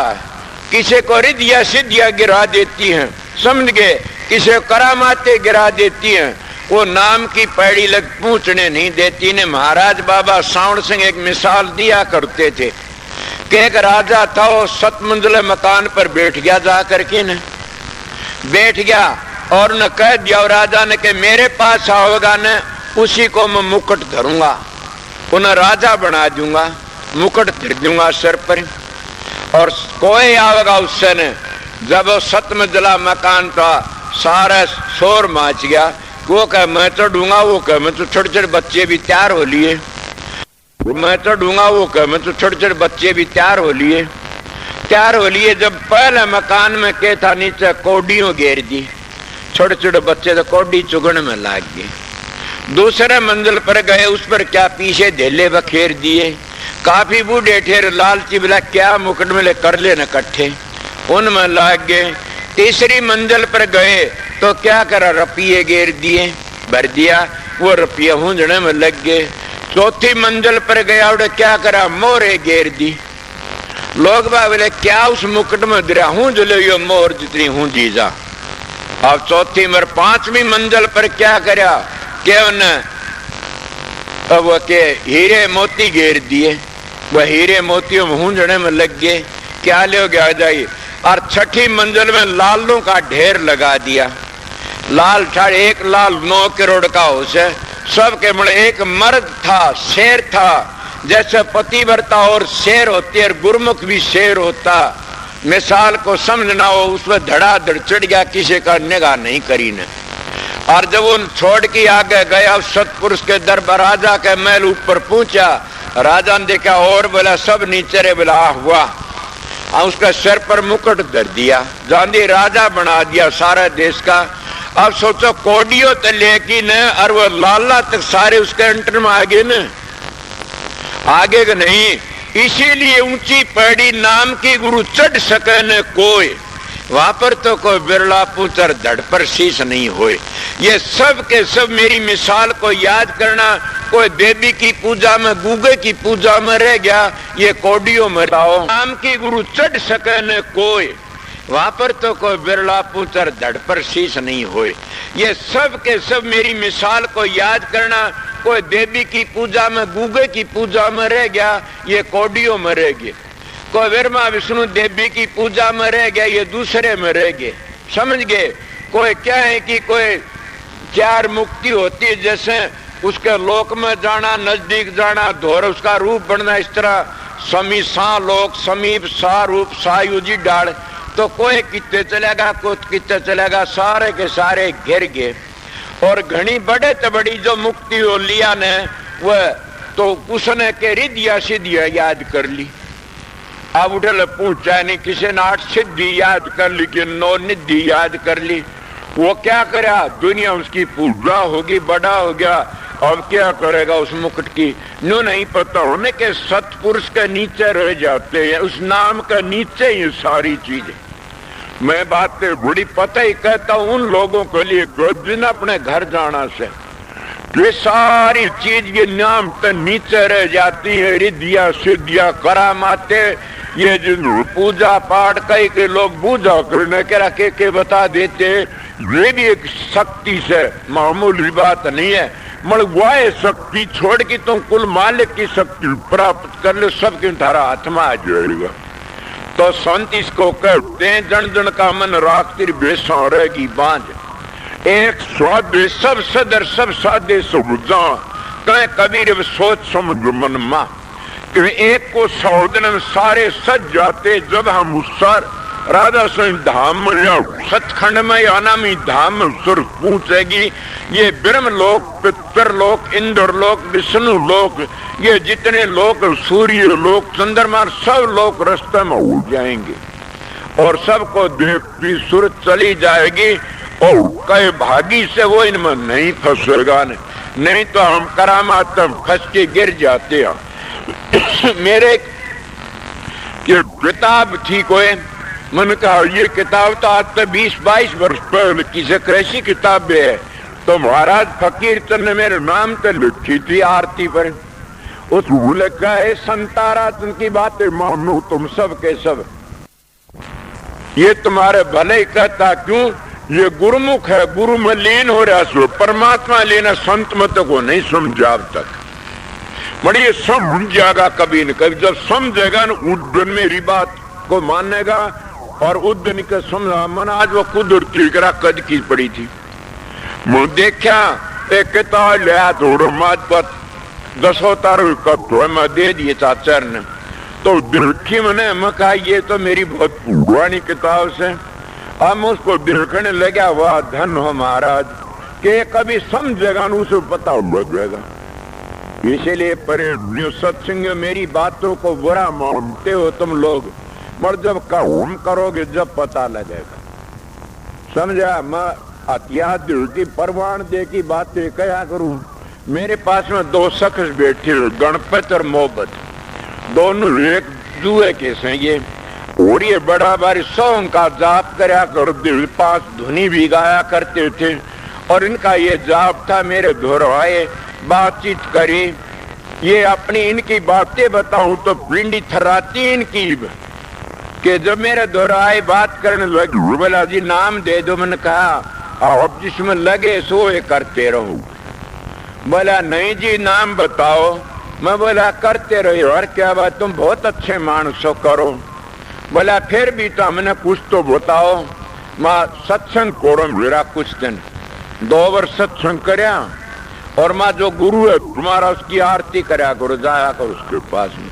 किसी को रिद्धियां सिद्धियां गिरा देती हैं, समझ गए, किसी को करामाते गिरा देती हैं। वो नाम की पैड़ी लग पूछने नहीं देती ने। महाराज बाबा सावण सिंह एक मिसाल दिया करते थे कि एक राजा था, वो 7 मंजिले मकान पर बैठ गया, जा करके न बैठ गया और न कह दिया राजा ने कि मेरे पास आओगा न, उसी को मैं मुकुट धरूंगा, उन्हें राजा बना दूंगा, मुकुट धर दूंगा सर पर। और कोई आवेगा उससे न। जब वो 7 मंजिला मकान था, सारा शोर मच गया। वो कह मैं तो ढूंगा, वो कह मैं तो छोटे छोटे बच्चे भी तैयार हो लिए, मैं तो ढूंगा, वो कह मैं तो छोटे छोटे बच्चे भी तैयार हो लिए। जब पहले मकान में के था, नीचे कौडियों घेर दी, छोटे छोटे बच्चे तो कौडी चुगण में लाग गए। दूसरे मंजिल पर गए, उस पर क्या पीछे ढेले बखेर दिए। काफी बूढ़े ठेर लालची बोला क्या मुकुट मिले कर ले न कट्ठे, उनमें लाग गए। तीसरी मंजिल पर गए तो क्या करा, रुपये घेर दिए, भर दिया, वो रुपये हूंजने में लग गए। चौथी मंजिल पर गया, उड़े क्या करा, मोरे घेर दी। लोग बोले क्या उस मुकुट में दरा हूं जो यो मोर जितनी हूं जीजा। अब चौथी मर पांचवी मंजिल पर क्या करा के अब के हीरे मोती घेर दिए, वह हीरे मोतियों में हूंजने में लग गए। क्या ले गया जाइए। और छठी मंजिल में लालों का ढेर लगा दिया। लाल ठाड़ एक लाल 9 करोड़ का होश है सबके मुड़े। एक मर्द था, शेर था, जैसे पतिव्रता और शेर होती है, गुरमुख भी शेर होता। मिसाल को समझना हो, उसमें धड़ाधड़ चढ़ गया, किसी का निगाह नहीं करी ने। और जब उन छोड़ के आगे गया सतपुरुष के दरबार, राजा के महल ऊपर पहुंचा, राजा ने देखा और बोला सब नीचे रे, बोला हुआ। उसका सिर पर मुकुट धर दिया, गांधी राजा बना दिया सारा देश का। अब सोचो कोडियो तो लेकी न, और वो लाला तक सारे उसके अंटर में आगे न, आगे का नहीं। इसीलिए ऊंची पहाड़ी नाम की गुरु चढ़ सके न कोई, वहां पर तो कोई बिरला पुत्र धड़ पर शीश नहीं होए। ये सब के सब मेरी मिसाल को याद करना। कोई देवी की पूजा में, गूगे की पूजा में रह गया, ये कोडियों में रहो। नाम की गुरु चढ़ सके न कोई, वहां पर तो कोई बिरला पुत्र धड़ पर शीश नहीं होए। ये सब के सब मेरी मिसाल को याद करना। कोई देवी की पूजा में, गूगे की पूजा में रह गया, ये कोडियों में रह गए। कोई वर्मा विष्णु देवी की पूजा में रह गया, ये दूसरे में रह गए। समझ गए। कोई क्या है कि कोई 4 मुक्ति होती है, जैसे उसके लोक में जाना, नजदीक जाना, धोर उसका रूप बनना, इस तरह समी सा लोक, समीप सा रूप, सायुजी डाल। तो कोई कितने चलेगा, कोई कितने चलेगा, सारे के सारे घिर गए। और घनी बड़े तो बड़ी जो मुक्ति हो लिया ने, वह तो उसने के रिद्धिया सिद्धिया याद कर ली। अब उठे पूछा नहीं, किसी ने 8 सिद्धि याद कर ली कि 9 निधि याद कर ली। वो क्या करा, दुनिया उसकी पूजा होगी, बड़ा हो गया। अब क्या करेगा उस मुकुट की, नो नहीं पता होने के सतपुरुष के नीचे रह जाते हैं, उस नाम के नीचे ही सारी चीजें। मैं बात बड़ी पता ही कहता हूं उन लोगों के लिए जिन अपने घर जाना से, ये सारी चीज ये नाम तो नीचे रह जाती है। रिद्धिया सिद्धिया करामाते, ये जो पूजा पाठ कई के लोग पूजा करने के बता देते, ये भी एक शक्ति से मामूली बात नहीं है। मगर वह शक्ति छोड़ के तुम कुल मालिक की शक्ति प्राप्त कर ले, सबके तारा हाथ में आ जाएगा। तो संत इसको कहते हैं, जन जन का मन राखती बेसा रहेगी बांझ। एक स्वादे सब सदर सब सादे सब जान, कहे कबीर सोच समझ मन मा। एक को 100 दिन सारे सज जाते, जब हम उसर राधा सिंह धाम में, सचखंड में अनामी धाम में सुर पहुंचेगी। ये ब्रह्म लोक, पितृलोक, इंद्र लोक, विष्णु लोक, ये जितने लोक, सूर्य लोक, चंद्रमा, सब लोक रास्ते में हो जाएंगे। और सबको देखती सुर चली जाएगी। और कई भागी से वो इनमें नहीं फंसेगा, नहीं तो हम करामात फंस के गिर जाते हैं। मेरे ये किताब थी कोई, मैंने कहा ये किताब तो आज से 20-22 वर्ष पहले किसी कृषि किताब है, तो महाराज फकीर चंद ने मेरे नाम से लिखी थी आरती पर। उस लिखा है, संतारा चंद की बातें मानो तुम सब के सब, ये तुम्हारे भले ही कहता। क्यों? ये गुरुमुख है, गुरु में लीन हो रहा सो, परमात्मा लेना संत मत को नहीं समझा अब तक। बड़ी ये समझ जाएगा कभी न कभी, जब समझेगा न उद्दन मेरी बात को मानेगा। और उद्दन के समझा मन, आज वो कुदरती करा कद की पड़ी थी। मैं देखा एक किताब लिया थोड़ा मात पर 10 तारों का मैं दे दिए चाचर ने, तो देखी मैंने, मैं कहा ये तो मेरी बहुत पुरानी किताब से। अब मैं उसको देखने लगा, वाह धन हो महाराज के कभी समझेगा न उसे पता लगेगा। इसीलिए परे सत्संग मेरी बातों को बुरा मानते हो तुम लोग, मगर जब काम करोगे जब पता लगेगा। समझा? मैं अत्याद की परवान दे की बातें कया करूं, मेरे पास में दो शख्स बैठे हुए, गणपत और मोहब्बत, दोनों एक दुए के से ये, और ये बड़ा बारी सौंग का जाप करया कर दिल पास धुनी भी गाया करते थे। और इनका ये जाप था, मेरे दोहराए बातचीत करी, ये अपनी इनकी बातें बताऊं तो पिंडी थराती इनकी कि जब मेरे दोहराए बात करने लगे, बोला जी नाम दे दो। मैंने कहा अब जिसमें लगे सो ये करते रहो। बोला नहीं जी नाम बताओ। मैं बोला करते रहो। और क्या बात, तुम बहुत अच्छे मानस हो, करो। बोला फिर भी तो हमने कुछ तो बताओ। मां सत्संग करो मेरा कुछ दिन, 2 वर्ष सत्संग करया, और मां जो गुरु है तुम्हारा उसकी आरती करया करो, जाया करो उसके पास में।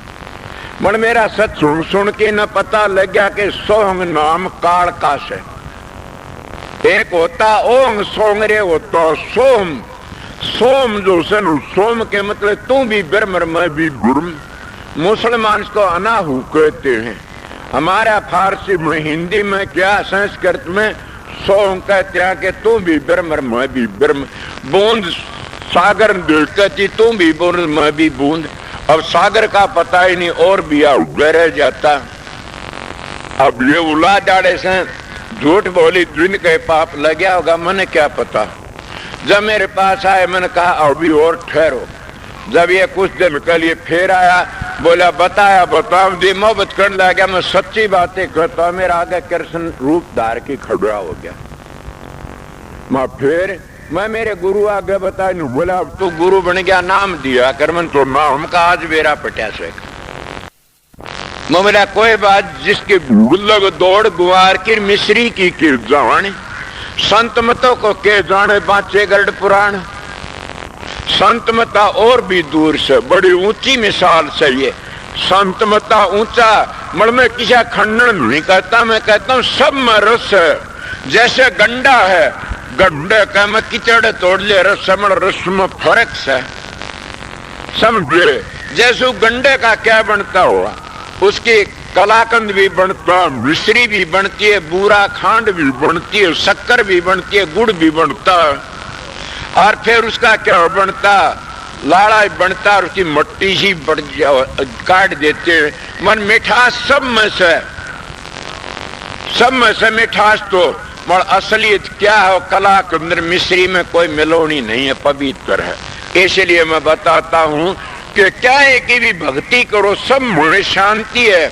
मन मेरा सत्संग सुन के न पता लग गया कि सोंग नाम काल का से एक होता ओंग सोंग रे होता सोम। सोम जो सन सोम के मतलब तू भी ब्रह्म मैं भी गुरु। मुसलमान को अनाहू कहते हैं, हमारा फारसी में हिंदी में क्या संस्कृत में सोम कहते हैं कि तू भी ब्रह्म मैं भी ब्रह्म। बूंद सागर कहती तू भी बूंद मैं भी बूंद। अब सागर का पता ही नहीं और भी रह जाता। अब ये उला डाले से झूठ बोली दिन के पाप लग गया होगा, मैंने क्या पता। जब मेरे पास आए मैंने कहा अभी और ठहरो। जब ये कुछ दिन के लिए फिर आया, बोला बताया बताओ दी मोहब्बत करने लगा। मैं सच्ची बातें कहता, मेरा आगे कृष्ण रूप धार के खड़ा हो गया। मैं मेरे गुरु आगे बताया, बोला अब तू गुरु बन गया, नाम दिया कर। मन तो नाम का आज मेरा पटिया से मैं बोला कोई बात, जिसके गुल्लग दौड़ गुआर की मिश्री की जान, संत मतों को के जाने बाचे गरुड़ पुराण। संत मता और भी दूर से बड़ी ऊंची मिसाल से ये संत मता ऊंचा मण में किसी खंडन नहीं कहता। मैं कहता हूं सब में रस है। जैसे गंडा है, गंडे का मैं कीचड़ तोड़ ले रस में, रस में फर्क है, समझे। जैसे गंडे का क्या बनता हुआ, उसकी कलाकंद भी बनता, मिश्री भी बनती है, बूरा खांड भी बनती है, शक्कर भी बनती है, गुड़ भी बनता है, और फिर उसका क्या बनता, लाड़ा बनता, और उसकी मट्टी ही काट देते हैं। मन मिठास सब में से मिठास तो मगर असलियत क्या है, कला के अंदर मिश्री में कोई मिलोनी नहीं है, पवित्र है। इसलिए मैं बताता हूं कि क्या है कि भी भक्ति करो सब में शांति है,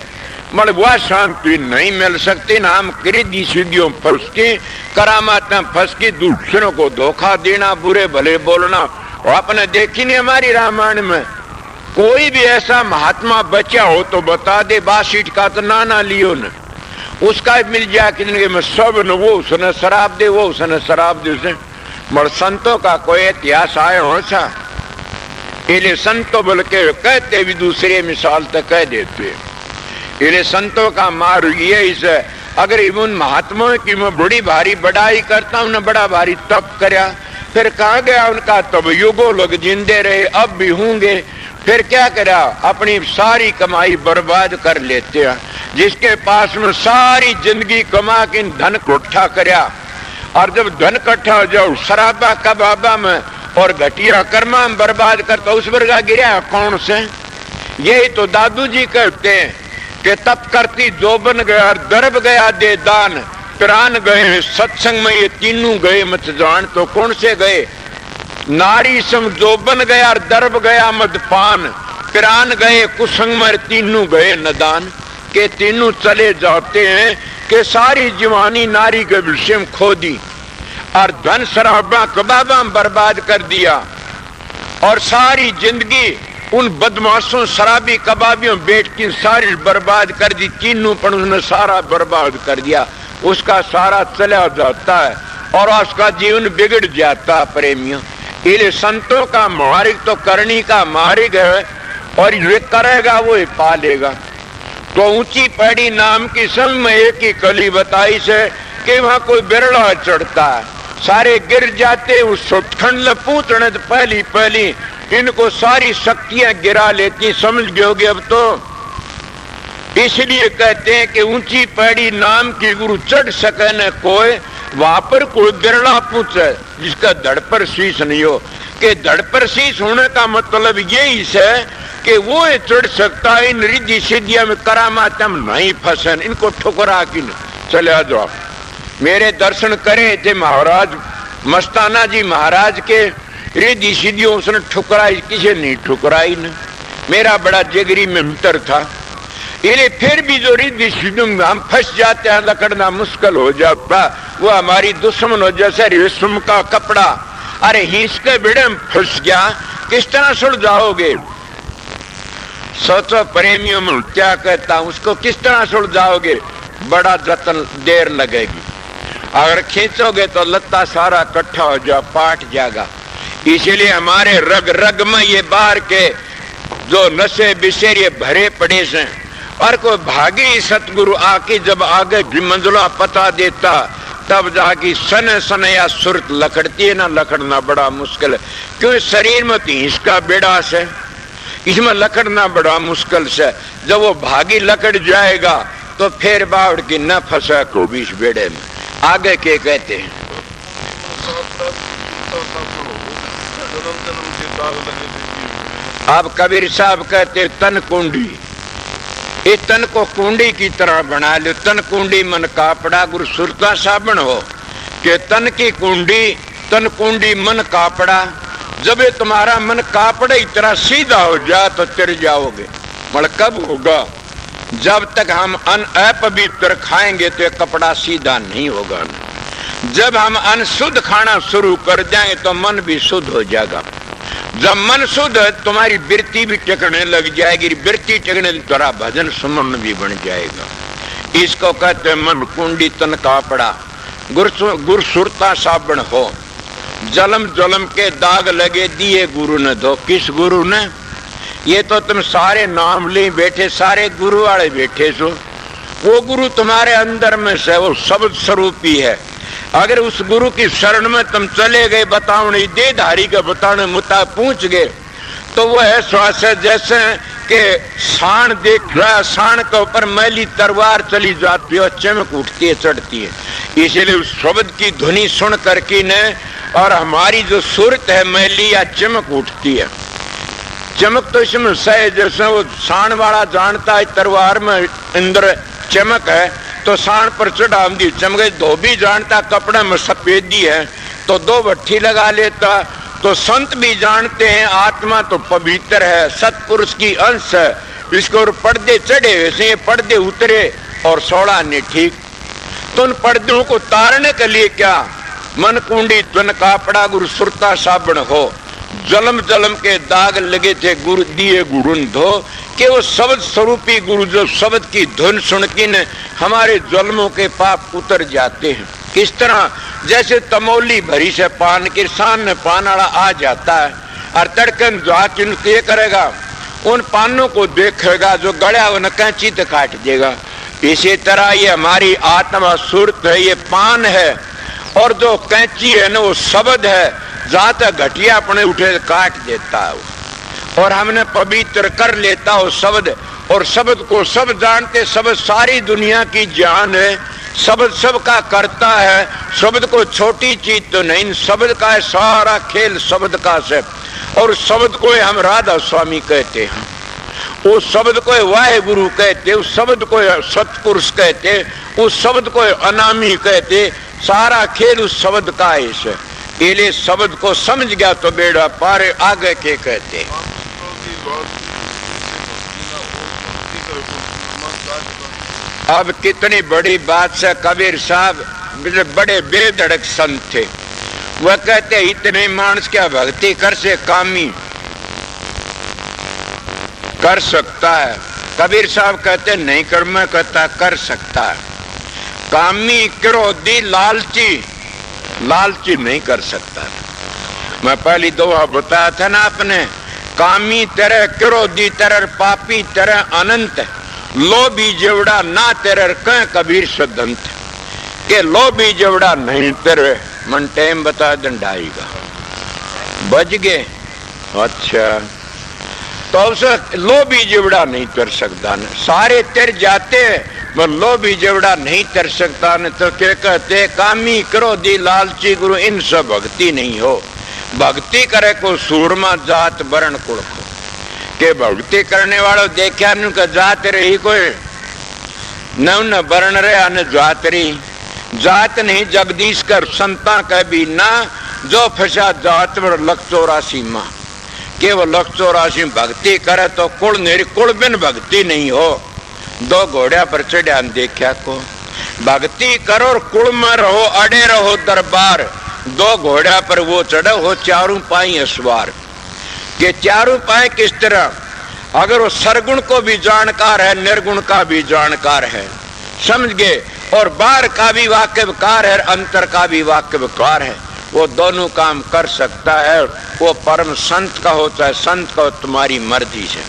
मगर वह शांति नहीं मिल सकती ना। हम कृति सिद्धियों फंस के, करामात फंस के, दूसरों को धोखा देना, बुरे भले बोलना। और आपने देखी नहीं हमारी रामायण में कोई भी ऐसा महात्मा बचा हो तो बता दे, बासीट का तो नाना लियो न, उसका मिल जाए कि में सब न, वो उसने शराब दे, वो उसने शराब दे उसे। मगर संतों का कोई इतिहास आया हो सा, इसलिए संतों बोल के कहते भी दूसरे मिसाल तक कह देते। इसलिए संतों का मार्ग ये इसे, अगर उन महात्माओं की मैं बड़ी भारी बड़ाई करता हूं, बड़ा भारी तप करया, फिर कहा गया उनका तब युगों लोग जिंदे रहे, अब भी होंगे। फिर क्या करा, अपनी सारी कमाई बर्बाद कर लेते हैं। जिसके पास में सारी जिंदगी कमा के धन इकट्ठा करया, और जब धन इकट्ठा हो जाओ शराबा कबाबा में और घटिया कर्मा में बर्बाद करता, उस वर्गा गिरा कौन से। यही तो दादू जी कहते हैं कि तप करती जो बन गया, दर्ब गया दे दान, प्राण गए सत्संग में, ये तीनों गए मत जान। तो कौन से गए, नारी सम जो बन गया, दर्ब गया मदपान, प्राण गए कुसंग में, तीनों गए नदान। के तीनों चले जाते हैं कि सारी जवानी नारी के विषय में खो दी, और धन शराबा कबाबा में बर्बाद कर दिया, और सारी जिंदगी उन बदमाशों शराबी कबाबियों बैठ की सारी बर्बाद कर दी। तीनों पर उसने सारा बर्बाद कर दिया, उसका सारा चला जाता है और उसका जीवन बिगड़ जाता है प्रेमियों। इसलिए संतों का मार्ग तो करनी का मार्ग है, और ये करेगा वो ही पालेगा। तो ऊंची पैड़ी नाम की सब में एक ही कली बताई से कि वहां कोई बिरला चढ़ता है, सारे गिर जाते। उस ठंड पूछने तो पहली इनको सारी शक्तियां गिरा लेती, समझ गए अब तो। इसलिए कहते हैं कि ऊंची पैड़ी नाम की गुरु चढ़ सके न कोई, वहां पर कोई बिरला पूछे जिसका धड़ पर शीश नहीं हो। कि धड़ पर शीश होने का मतलब यही है कि वो चढ़ सकता है। इन रिद्धि सिद्धिया में करामात हम नहीं फंसन, इनको ठुकरा की न चले जाओ। मेरे दर्शन करे थे महाराज मस्ताना जी महाराज के, रिद्धि सिद्धियों उसने ठुकराई, किसी नहीं ठुकराई न। मेरा बड़ा जिगरी में मित्र था, इन्हें फिर भी जो रिद्धि सिद्धियों में हम फंस जाते हैं, लकड़ना मुश्किल हो जाता, वो हमारी दुश्मन हो जैसे रेशम का कपड़ा। अरे हिंस के बेड़े में फंस गया, किस तरह सुलझाओगे? सोचो प्रेमियों में क्या कहता हूं, उसको किस तरह सुलझाओगे? बड़ा जतन देर लगेगी। अगर खींचोगे तो लत्ता सारा इकट्ठा हो जा, पाट जाएगा। इसीलिए हमारे रग रग में ये बाहर के जो नशे बिसेरिए भरे पड़े हैं, और कोई भागी सतगुरु आके जब आगे की मंजिला पता देता, तब जाके सन सन या सुरत लकड़ती है ना। लकड़ना बड़ा मुश्किल है, क्यों? शरीर में तो इसका बेड़ा से, इसमें लकड़ना बड़ा मुश्किल से। जब वो भागी लकड़ जाएगा तो फिर बावड़ की न फंसा को भी इस बेड़े में। आगे के कहते हैं, अब कबीर साहब कहते तन कुंडी, इस तन को कुंडी की तरह बना लो। तन कुंडी मन कापड़ा, गुरु सुरता साबन हो कि तन की कुंडी, तन कुंडी मन कापड़ा। जब ये तुम्हारा मन कापड़े की तरह सीधा हो जाए तो तिर जाओगे। मगर कब होगा? जब तक हम अपवित्र खाएंगे तो ये कपड़ा सीधा नहीं होगा। जब हम अनशुद्ध खाना शुरू कर जाएंगे तो मन भी शुद्ध हो जाएगा। जब मन शुद्ध है तुम्हारी वृत्ति भी टिकने लग जाएगी, वृत्ति टिकने तुम्हारा भजन सुमन भी बन जाएगा। इसको कहते हैं मन कुंडी तन कापड़ा, गुर सुरता साबन हो। जलम जलम के दाग लगे दिए गुरु ने दो। किस गुरु ने? ये तो तुम सारे नाम ले बैठे, सारे गुरु वाले बैठे सो। वो गुरु तुम्हारे अंदर में से, वो शब्द स्वरूपी है। अगर उस गुरु की शरण में तुम चले गए, बतावने देहधारी का बताने मुता पूछ गए, तो वो है श्वास जैसे कि साण देख रहा, साण के ऊपर मैली तलवार चली जाती है, चमक उठती है, चढ़ती है। इसलिए उस शब्द की ध्वनि सुन करके ने, और हमारी जो सूरत है मैली या चमक उठती है। चमक तो इसमें सह, जैसे वो साण वाला जानता है तलवार में अंदर चमक है तो साण पर चढ़ा दी चमक। धोबी जानता कपड़े में सफेदी है तो दो भट्ठी लगा लेता। तो संत भी जानते हैं आत्मा तो पवित्र है, सतपुरुष की अंश है, इसको पर्दे चढ़े वैसे ये पर्दे उतरे और सोड़ा ने ठीक। तो उन पर्दों को तारने के लिए क्या? मन कुंडी त्वन कापड़ा गुरु सुरता साबन हो। जलम जलम के दाग लगे थे गुरु दिए गुरुन धो। कि वो शब्द स्वरूपी गुरु जो शब्द की धुन सुन के न हमारे जन्मों के पाप उतर जाते हैं। किस तरह? जैसे तमोली भरी से पान के सामने पान वाला आ जाता है और तड़कन जाके ये करेगा, उन पानों को देखेगा, जो गड़ा वो न कैंची तो काट देगा। इसी तरह ये हमारी आत्मा सूरत है, ये पान है, और जो कैंची है ना वो शब्द है, जहां तक घटिया अपने उठे काट देता है और हमने पवित्र कर लेता हो शब्द। और शब्द को सब जानते, शब्द सारी दुनिया की जान है, शब्द सबका करता है। शब्द को छोटी चीज तो नहीं, शब्द का है सारा खेल, शब्द का से। और शब्द को हम राधा स्वामी कहते हैं, उस शब्द को वाहे गुरु कहते, उस शब्द को सतपुरुष कहते, उस शब्द को अनामी कहते। सारा खेल उस शब्द का है। इसलिए शब्द को समझ गया तो बेड़ा पार। आगे के कहते अब कितनी बड़ी बात से कबीर साहब बड़े बेधड़क संत थे। वह कहते इतने मानस क्या भक्ति कर से कामी कर सकता है? कबीर साहब कहते नहीं कर, मैं कहता कर सकता है। कामी क्रोधी लालची, लालची नहीं कर सकता। मैं पहली दोहा बताया था ना आपने, कामी तेरे क्रोधी तेरे पापी तेरे अनंत, लोभी जेवड़ा ना तेरे कह कबीर सदंत। के लोभी जेवड़ा नहीं तेरे मन टाइम बता दंडाएगा। बच गए? अच्छा, तो उसे लोभी जेवड़ा नहीं कर सकता न, सारे तिर जाते पर लोभी जेवड़ा नहीं कर सकता न। तो क्या कहते? कामी क्रोधी लालची गुरु इन सब भक्ति नहीं हो। भक्ति करे को सूरमा जात वर्ण कुल को के भक्ति करने वालों देखा न जात रही कोई न वर्ण रहा न जात रही जात नहीं जगदीश कर संता कह भी ना जो फसा जात पर 184 माँ के वो 184 भक्ति करे तो कुल निर्कुल बिन भक्ति नहीं हो। 2 घोड़िया पर चढ़िया देखा को भक्ति करो और कुल में रहो अड़े रहो दरबार। 2 घोड़ा पर वो चढ़ो हो चारों पाई अस्वार के चारों पाए किस तरह अगर वो सरगुण को भी जानकार है निर्गुण का भी जानकार है समझ गए और बाहर का भी वाकिफकार है अंतर का भी वाकिफकार है वो दोनों काम कर सकता है। वो परम संत का होता है संत का तुम्हारी मर्जी से।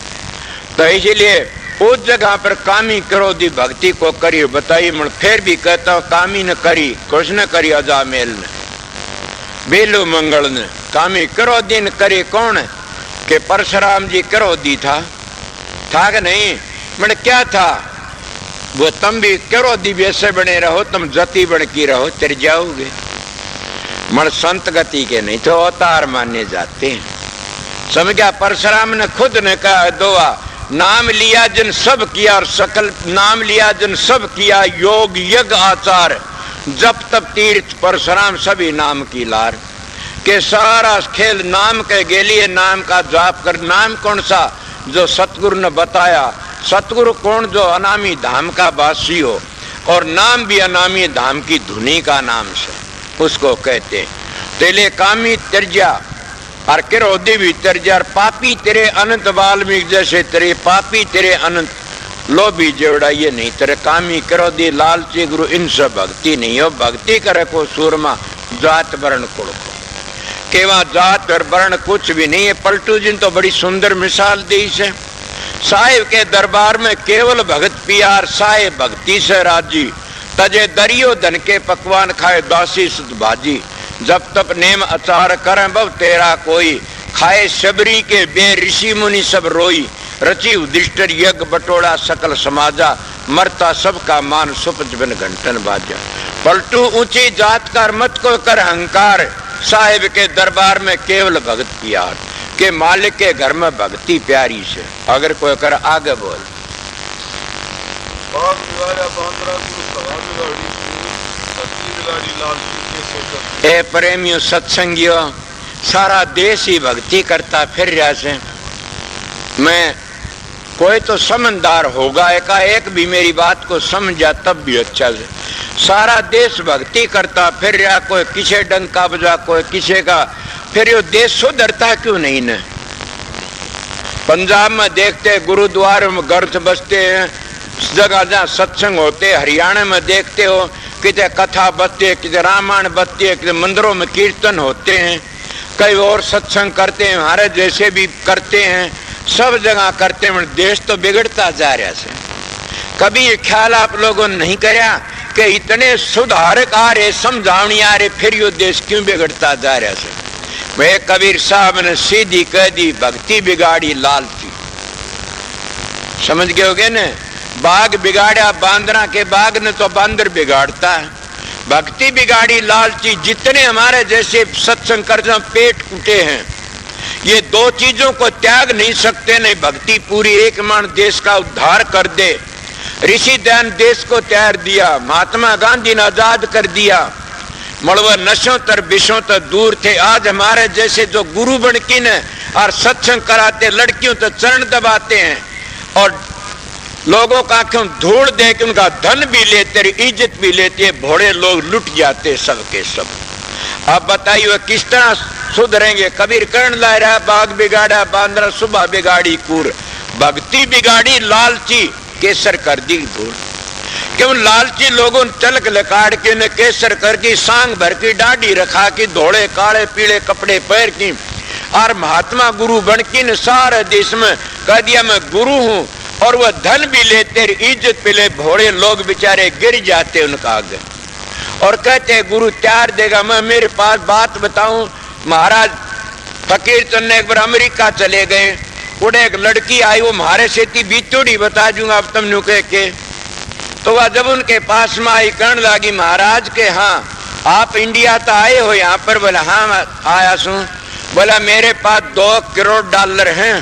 तो इसीलिए उस जगह पर कामी क्रोधी भक्ति को करी बताइए मैं फिर भी कहता हूँ कामी न करी कुछ न करी अजामेल ने बेलू मंगल ने कामी क्रोधी न करी कौन के परशुराम जी क्रोधी था कि नहीं मैंने क्या था वो तुम भी क्रोधी वैसे बने रहो तुम जति बन की रहो तिर जाओगे मन संत गति के नहीं तो अवतार माने जाते हैं समझ गया। परशुराम ने खुद ने कहा दुआ नाम लिया जिन सब किया और सकल नाम लिया जिन सब किया योग यज्ञ आचार जब तब तीर्थ परशुराम सभी नाम की लार के सारा खेल नाम के गेलिए नाम का जाप कर। नाम कौन सा जो सतगुरु ने बताया सतगुरु कौन जो अनामी धाम का वासी हो और नाम भी अनामी धाम की धुनी का नाम से उसको कहते तेले कामी तिरजा और क्रोधी भी तिरजा और पापी तेरे अनंत वाल्मीकि जैसे तेरे पापी तेरे अनंत लोभी जेवड़ा ये नहीं तेरे कामी क्रोधी लालची गुरु इनसे भक्ति नहीं हो। भक्ति करे को सूरमा जात वर्ण कुल को केवा जात और वर्ण कुछ भी नहीं है। पलटू जी तो बड़ी सुंदर मिसाल दी से साहिब के दरबार में केवल भगत पियार साहिब भक्ति से राजी तजे दरियो धन के पकवान खाए दासी सुध भाजी जब तब नेम अचार करें बब तेरा कोई खाए शबरी के बे ऋषि मुनि सब रोई रची उदिष्टर यज्ञ बटोड़ा सकल समाजा मरता सबका मान सुपज बिन घंटन बाजा। पलटू ऊंची जात कर मत को कर अहंकार साहिब के दरबार में केवल भगत प्यार के मालिक के घर में भक्ति प्यारी से अगर कोई कर आगे बोल ए प्रेमियों सत्संगियों सारा देश ही भक्ति करता फिर रहा से मैं कोई तो समझदार होगा एकाएक भी मेरी बात को समझा तब भी अच्छा से सारा देश भक्ति करता फिर रहा कोई किसे डंका बजा कोई किसे का फिर ये देश सुधरता क्यों नहीं न। पंजाब में देखते गुरुद्वारे में गर्थ बसते हैं जगह जहाँ सत्संग होते हरियाणा में देखते हो कितने कथा बसती है कितने रामायण बसती है कितने मंदिरों में कीर्तन होते हैं कई और सत्संग करते हैं हमारे जैसे भी करते हैं सब जगह करते हैं। देश तो बिगड़ता जा रहा है कभी ये ख्याल आप लोगों ने नहीं कराया कि इतने सुधारक आ रहे समझावनी आ रहे फिर ये देश क्यों बिगड़ता जा रहा है। वे कबीर साहब ने सीधी कह दी भक्ति बिगाड़ी लालची समझ गए होगे न बाघ बिगाड़ा बांदरा के बाघ ने तो बांदर बिगाड़ता है। भक्ति बिगाड़ी लालची जितने हमारे जैसे सत्संग करते पेट कूटे हैं ये 2 चीजों को त्याग नहीं सकते नहीं भक्ति पूरी एक मान देश का उद्धार कर दे। ऋषि दयान देश को त्याग दिया महात्मा गांधी ने आजाद कर दिया मड़वा नशों तर विषों तर दूर थे। आज हमारे जैसे जो गुरु बन की न और सत्संग कराते लड़कियों तो चरण दबाते हैं और लोगों का क्यों धूल दे के उनका धन भी लेते इज्जत भी लेते हैं भोड़े लोग लुट जाते सब के सब। अब बताइए किस तरह सुधरेंगे। कबीर कर्ण ला रहा बाघ बिगाड़ा बांदरा सुबह बिगाड़ी कूर भक्ति बिगाड़ी लालची केसर कर दी धूल। क्यों लालची लोगों ने चलक लकाड़ के ने केसर कर की सांग भर की डाढ़ी रखा की धोड़े काले पीले कपड़े पहन की और महात्मा गुरु बन की ने सारे देश में कह दिया मैं गुरु हूं और वह धन भी लेते इज्जत पे ले भोड़े लोग बेचारे गिर जाते उनका आगे और कहते गुरु त्यार देगा। मैं मेरे पास बात बताऊं महाराज फकीर चंद एक बार अमेरिका चले गए उड़े एक लड़की आई वो हमारे से बीतोड़ी बता दूंगा अब तुम कह के तो वह जब उनके पास में आई कहने लगी महाराज के हाँ आप इंडिया तो आए हो यहाँ पर बोले हाँ आया सू बोला मेरे पास 2 करोड़ डॉलर हैं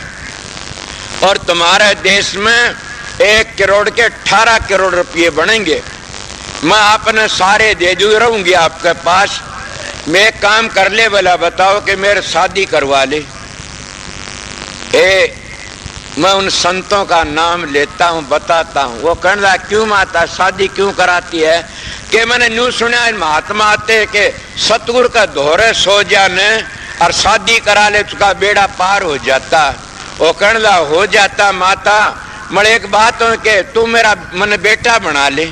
और तुम्हारे देश में 1 करोड़ के 18 करोड़ रुपये बनेंगे, मैं आपने सारे दे दू रहूंगी आपके पास, मैं एक काम कर ले। बोला बताओ कि मेरे शादी करवा ले। मैं उन संतों का नाम लेता हूं, बताता हूं। वो कहने लगा क्यों माता शादी क्यों कराती है? कि मैंने न्यू सुना महात्मा आते कि सतगुरु का दोहरे सो जाने और शादी करा ले उसका बेड़ा पार हो जाता। वो कहने लगा हो जाता माता, मगर एक बात हो कि तू मेरा मन बेटा बना ले,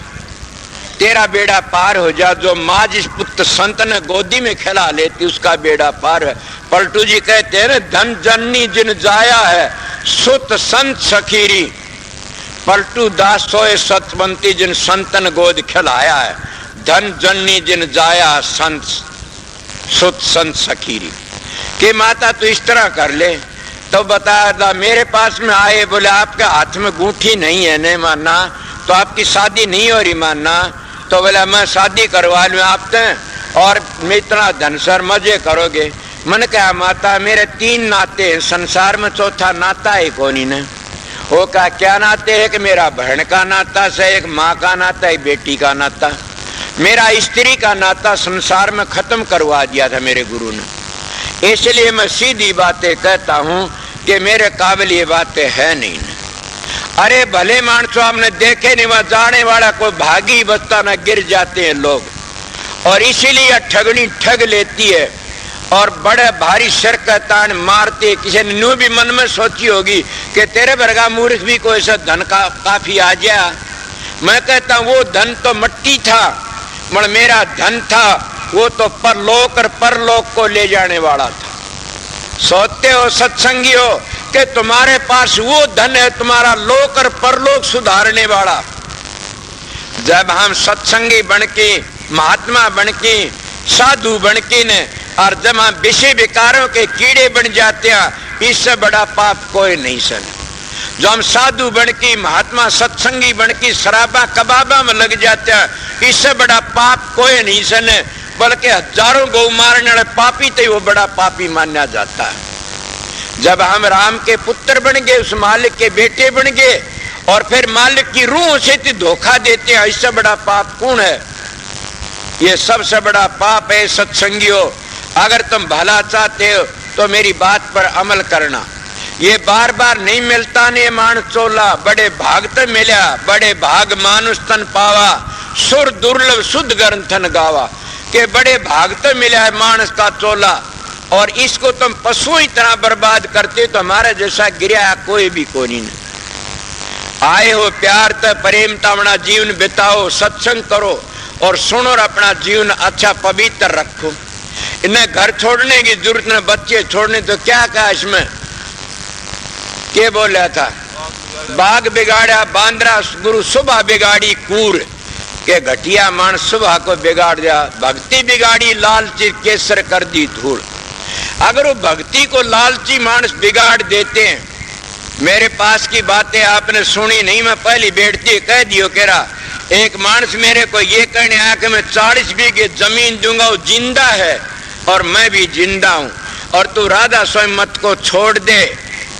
तेरा बेड़ा पार हो जा। जो माँ जिस पुत्र संत ने गोदी में खिला लेती उसका बेड़ा पार है। पलटू जी कहते हैं धन जननी जिन जाया है सुत संत सखीरी, पलटू दास सोए सतवंती जिन संतन गोद खिलाया है। धन जननी जिन जाया संत सुत संत सखीरी। कि माता तू इस तरह कर ले। तो बताया मेरे पास में आए, बोले आपके हाथ में गूंठी नहीं है, नहीं मानना तो आपकी शादी नहीं हो रही मानना। तो बोला मैं शादी करवा लूँ आपसे और मैं इतना धन सर मजे करोगे। मैंने कहा माता मेरे 3 नाते हैं संसार में, चौथा नाता है कौन ने? वो कहा क्या नाते है? कि मेरा बहन का नाता से, एक माँ का नाता, एक बेटी का नाता। मेरा स्त्री का नाता संसार में खत्म करवा दिया था मेरे गुरु ने, इसलिए मैं सीधी बातें कहता हूँ कि मेरे काबिल ये बातें है नहीं। अरे भले मानसो आपने देखे नहीं, वहां जाने वाला कोई भागी बचता न गिर जाते हैं लोग, और इसीलिए ठगनी ठग लेती है और बड़े भारी सिर का तान मारते। किसी ने न्यू भी मन में सोची होगी कि तेरे वर्गा मूर्ख भी कोई ऐसा धन का काफी आ गया। मैं कहता हूँ वो धन तो मट्टी था, मगर मेरा धन था वो तो परलोक और परलोक को ले जाने वाला था। सोचते हो सत्संगी हो कि तुम्हारे पास वो धन है तुम्हारा लोक और परलोक सुधारने वाला। जब हम सत्संगी बनके, महात्मा बनके, साधु बनके ने, और जब हम विषय विकारों के कीड़े बन जाते हैं, इससे बड़ा पाप कोई नहीं सन। जो हम साधु बनके, महात्मा सत्संगी बनके शराबा कबाबा में लग जाते हैं, इससे बड़ा पाप कोई नहीं सन। बल्कि हजारों गौ मारने वाले पापी तो वो बड़ा पापी माना जाता है। जब हम राम के पुत्र बन गए, उस मालिक के बेटे बन गए, और फिर मालिक की रूह से धोखा देते हैं, इससे बड़ा पाप कौन है? ये सबसे बड़ा पाप है। सत्संगियों, अगर तुम भला चाहते हो तो मेरी बात पर अमल करना। ये बार बार नहीं मिलता ने मान चोला, बड़े भाग तो मिला, बड़े भाग मानुष तन पावा, सुर दुर्लभ शुद्ध ग्रंथन गावा। के बड़े भाग तो मिला है मानस का चोला, और इसको तुम पशु ही तरह बर्बाद करते तो हमारे जैसा गिरा कोई भी कोई नहीं। आए हो प्यार तो प्रेम तो अपना जीवन बिताओ, सत्संग करो और सुनो और अपना जीवन अच्छा पवित्र रखो। इन्हें घर छोड़ने की जरूरत न, बच्चे छोड़ने तो क्या कहा इसमें? क्या बोला था? बाग बिगाड़ा बांद्रा गुरु सुबह बिगाड़ी कूर, के घटिया मान सुबह को बिगाड़ दिया। भक्ति बिगाड़ी लालची केसर कर दी धूल। अगर वो भक्ति को लालची मानस बिगाड़ देते हैं, मेरे पास की बातें आपने सुनी नहीं, मैं पहली बैठती कह दियो कह रहा। एक मानस मेरे को ये कहने आया कि मैं 40 बीघे जमीन दूंगा, वो जिंदा है और मैं भी जिंदा हूं, और तू राधा स्वयं मत को छोड़ दे।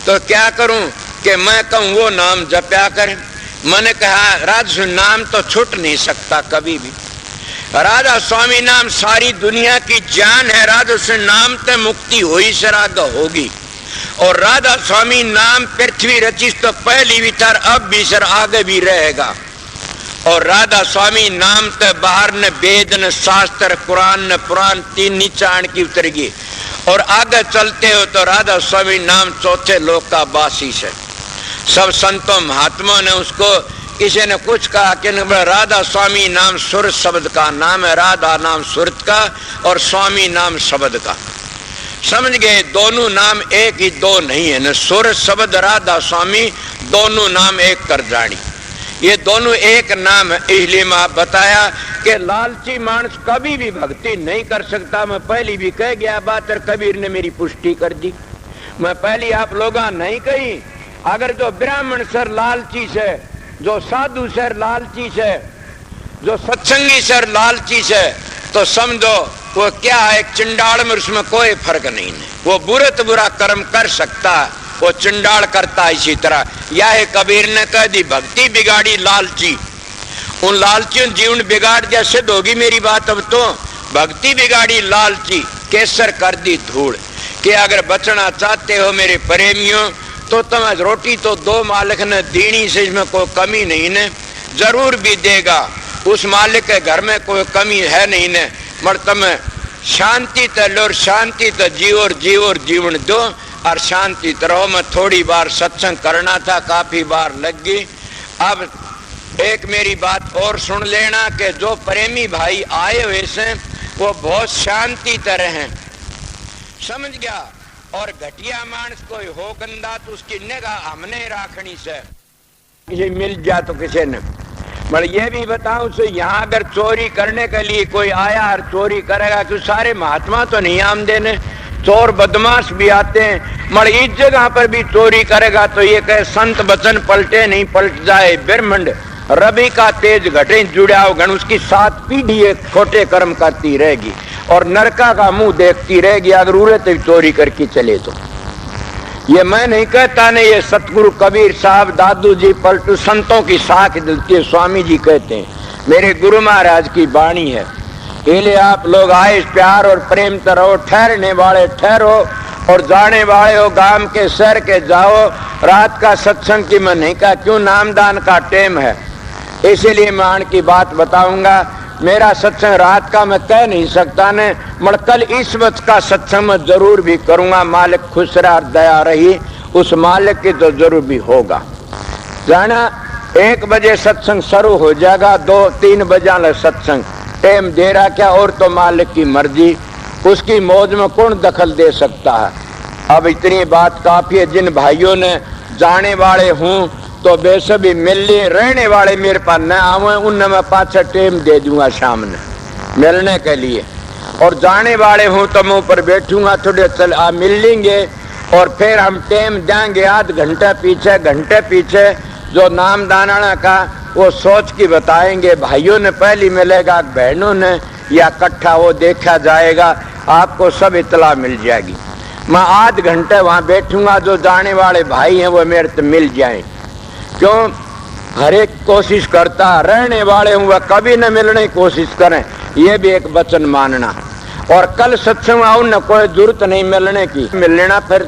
तो क्या करूं कि मैं कहूं वो नाम जपया कर। मैंने कहा राधा नाम तो छूट नहीं सकता कभी भी। राधा स्वामी नाम सारी दुनिया की जान है। राधा से नाम ते मुक्ति हुई सराग होगी, और राधा स्वामी नाम पृथ्वी रची तो पहली भी था, अब भी सर आगे भी रहेगा। और राधा स्वामी नाम ते बाहर न वेद न शास्त्र कुरान न पुराण 3 नीचाण की उतरगी, और आगे चलते हो तो राधा स्वामी नाम चौथे लोक का बासीस है। सब संतों महात्माओं ने उसको, किसी ने कुछ कहा कि राधा स्वामी नाम सुर शब्द का नाम है, राधा नाम सुरत का और स्वामी नाम शब्द का। समझ गए? दोनों नाम एक ही दो नहीं है, न सुर शब्द राधा स्वामी दोनों नाम एक कर जानी, ये दोनों एक नाम है। इसलिए मैं बताया कि लालची मानस कभी भी भक्ति नहीं कर सकता। मैं पहली भी कह गया बात, और कबीर ने मेरी पुष्टि कर दी। मैं पहली आप लोग नहीं कही। अगर जो ब्राह्मण सर लालची से, जो साधु सर लालची से, जो सत्संगी सर लालची से, तो समझो वो क्या है, चंडाल में उसमें कोई फर्क नहीं है। वो बुरे तो बुरा कर्म कर सकता है, वो चंडाल करता है इसी तरह। यह कबीर ने कह दी भक्ति बिगाड़ी लालची, उन लालचियों जीवन बिगाड़ दिया। सिद्ध होगी मेरी बात अब तो। भक्ति बिगाड़ी लालची, केसर कर दी धूल। कि अगर बचना चाहते हो मेरे प्रेमियों तो तुम्हें रोटी तो दो मालिक ने दीनी से, इसमें कोई कमी नहीं ने, जरूर भी देगा। उस मालिक के घर में कोई कमी है नहीं ने, मगर तुम्हें शांति तो लो, शांति तो जीव और जीवन दो और शांति तो रहो। मैं थोड़ी बार सत्संग करना था, काफी बार लग गई। अब एक मेरी बात और सुन लेना कि जो प्रेमी भाई आए हुए से वो बहुत शांति तरह हैं, समझ गया। और घटिया मानस कोई हो गंदा तो उसकी निगाह हमने राखनी से, किसी मिल जा तो किसी ने। मगर ये भी बताऊं से यहाँ अगर चोरी करने के लिए कोई आया और चोरी करेगा, कि सारे महात्मा तो नहीं आम देने, चोर बदमाश भी आते हैं। मगर इस जगह पर भी चोरी करेगा तो ये कहे संत वचन पलटे नहीं पलट जाए ब्रह्मंड, रवि का तेज घटे जुड़ा होगा, उसकी 7 पीढ़ी एक छोटे कर्म करती रहेगी और नरका का मुंह देखती रहेगी अगर उड़े चोरी करके चले तो। ये मैं नहीं कहता नहीं, ये सतगुरु कबीर साहब, दादू जी पलटू संतों की साख दिलती है, स्वामी जी कहते हैं, मेरे गुरु महाराज की वाणी है। इसलिए आप लोग आए प्यार और प्रेम से रहो, ठहरने वाले ठहरो और जाने वाले हो गांव के शहर के जाओ। रात का सत्संग की मैं नहीं कहा, क्यों नामदान का टाइम है, इसीलिए मैं आन की बात बताऊंगा। मेरा सत्संग रात का मैं कह नहीं सकता ने, मगर कल इस वक्त का सत्संग मैं जरूर भी करूंगा। मालिक खुश रहा, दया रही, उस मालिक की तो जरूर भी होगा। जाना 1 बजे सत्संग शुरू हो जाएगा, 2-3 बजे सत्संग टाइम दे रहा क्या, और तो मालिक की मर्जी, उसकी मौज में कौन दखल दे सकता है। अब इतनी बात काफी है। जिन भाइयों ने जाने वाले हूँ तो बेसबी मिलने रहने वाले मेरे पास न आवे, उनने मैं पाछा टाइम दे दूंगा शाम ने मिलने के लिए। और जाने वाले हूँ तो मैं ऊपर बैठूंगा, थोड़े चल मिल लेंगे और फिर हम टाइम देंगे घंटे पीछे जो नाम दाना का वो सोच के बताएंगे। भाइयों ने पहली मिलेगा, बहनों ने, या इकट्ठा वो देखा जाएगा, आपको सब इतला मिल जाएगी। मैं आध घंटे वहाँ बैठूंगा, जो जाने वाले भाई हैं वो मेरे से मिल जाएं। क्यों हर एक कोशिश करता, रहने वाले हूँ वह कभी न मिलने की कोशिश करें, ये भी एक वचन मानना। और कल सत्संग आओ न, कोई जरूरत नहीं मिलने की, मिल लेना। फिर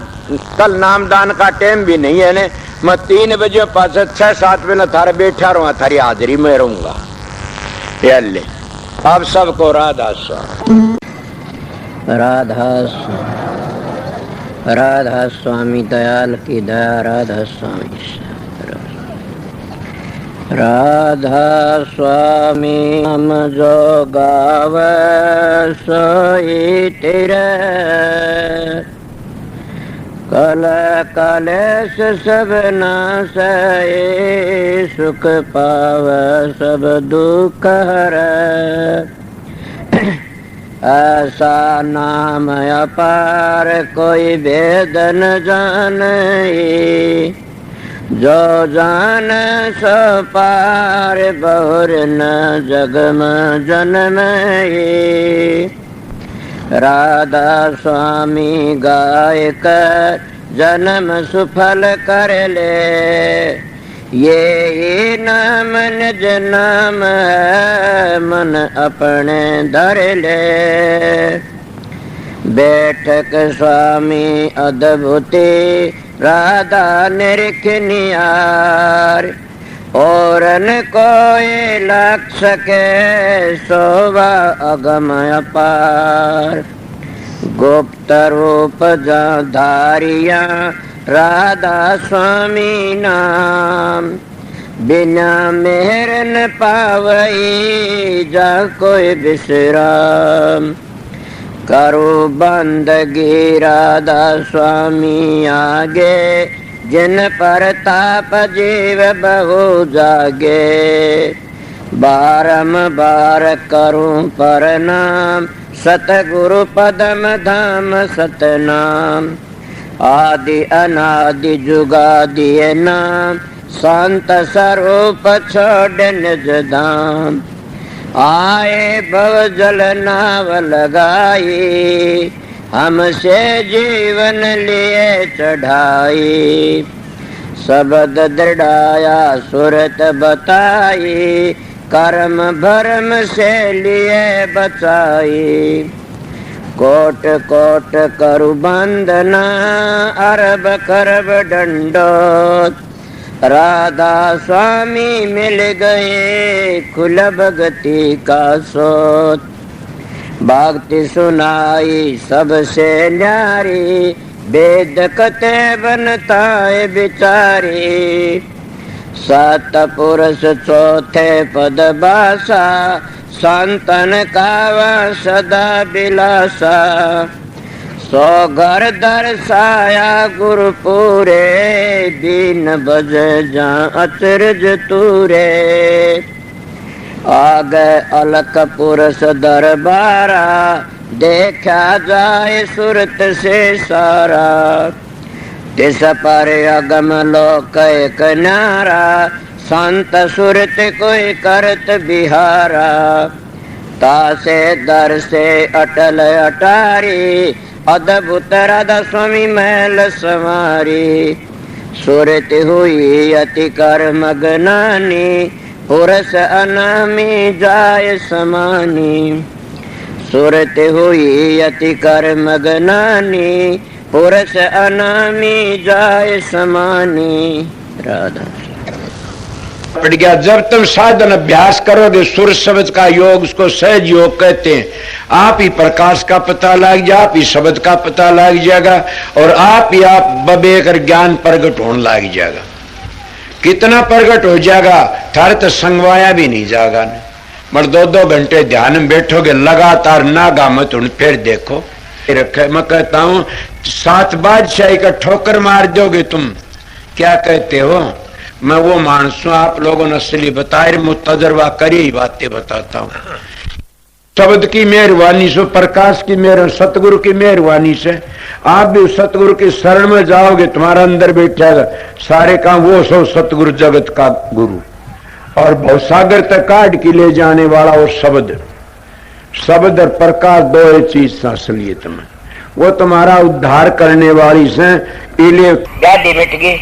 कल नामदान का टाइम भी नहीं है ने, मैं 3 बजे पास 6-7 बजे थारे बैठा रहूँगा, थारी हाजिरी में रहूँगा। ले अब सबको राधा स्वामी, राधा स्वामी दयाल की दया, राधा स्वामी, राधा स्वामी हम जो गावे सोई तेरे, कल कलेश सब नासै, सुख पावे सब दुख हरै। ऐसा नाम अपार कोई भेद न जाने, जो जान सो पार बहुर न जग में जन्म। राधा स्वामी गाय कर जन्म सुफल कर ले, ये नाम निज नाम है मन अपने धर ले। बैठक स्वामी अद्भुति राधा निरखनियार, और न कोई लख सके शोभा अगम अपार। गुप्त रूप धारिया राधा स्वामी नाम, बिना मेहर न पावई जा कोई विश्राम। करो बंदगी राधा स्वामी आगे, जिन पर ताप जीव बहु जागे। बारंबार करूं प्रणाम, सतगुरु पदम धाम सतनाम। आदि अनादि जुगादि नाम, शांत स्वरूप छोड़ निज धाम। आए भव जल नाव लगाई, हमसे जीवन लिए चढ़ाई। शब्द दृढ़ाया सुरत बताई, कर्म भरम से लिए बचाई। कोट कोट करु बंदना, अरब करब दंडोत। राधा स्वामी मिल गए, खुल भगति का सोत। भक्ति सुनाई सबसे न्यारी, वेद कते बनता है बिचारी। सात पुरुष चौथे पद बासा, संतन कावा सदा बिलासा। सो घर दर्शाया गुरु पूरे, दीन बज जा अचरज तूरे। आ गए अलख पुरुष दरबारा, देखा जाए सुरत से सारा। तिस पर अगम लोक एक न्यारा, संत सुरत कोई करत बिहारा। तासे दर से अटल अटारी, अद्भुत राधा स्वामी महल समारी। सुरत हुई अति कर मगनानी, पुरुष अनामी जाय समानी। सुरत हुई अति कर मगनानी, पुरुष अनामी जाय समानी। राधा पड़ गया। जब तुम साधन अभ्यास करोगे, सुर शब्द का योग, उसको सहज योग कहते हैं। आप ही प्रकाश का पता लग जाए, आप ही शब्द का पता लग जाएगा, और आप ही आप बबेकर ज्ञान प्रगट होने लग जाएगा। कितना प्रगट हो जाएगा, थारे तो संगवाया भी नहीं जाएगा। मगर 2-2 घंटे ध्यान में बैठोगे लगातार, नागा मत उन फिर देखो रखे। मैं कहता हूं 7 बादशाही का ठोकर मार दोगे तुम। क्या कहते हो? मैं वो मानस हूं, आप लोगों ने असली बताए, मुझ तजर्बा करी ही बातें बताता हूं। शब्द की मेहरबानी से, प्रकाश की मेहर, सतगुरु की मेहरबानी से आप भी सतगुरु की शरण में जाओगे, तुम्हारा अंदर बैठेगा सारे काम वो सो सतगुरु जगत का गुरु, और भवसागर तक काट के ले जाने वाला वो शब्द। शब्द और प्रकाश दो ही चीज असलियत में, वो तुम्हारा उद्धार करने वाली से। इले गाड़ी मिट गई।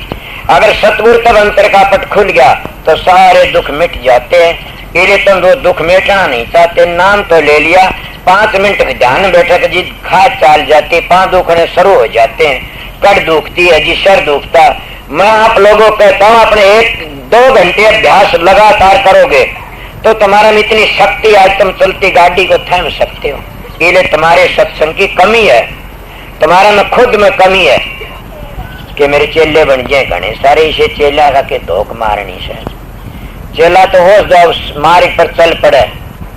अगर सतगुरु तब अंतर का पट खुल गया तो सारे दुख मिट जाते हैं। इले तुम वो दुख मिटना नहीं चाहते, नाम तो ले लिया, 5 मिनट के ध्यान बैठक जी खाद चाल जाती, 5 दुखने शुरू हो जाते हैं। कड़ दुखती है जी, सर दुखता। मैं आप लोगों को कहता हूँ, अपने 1-2 घंटे अभ्यास लगातार करोगे तो तुम्हारा में इतनी शक्ति, आज तुम चलती गाड़ी को थाम सकते हो। इले तुम्हारे सत्संग की कमी है, तुम्हारा में खुद में कमी है कि मेरे चेले बन जाए घने सारे। इसे चेला का के धोख मारनी से चेला तो हो जाओ, मार्ग पर चल पड़े,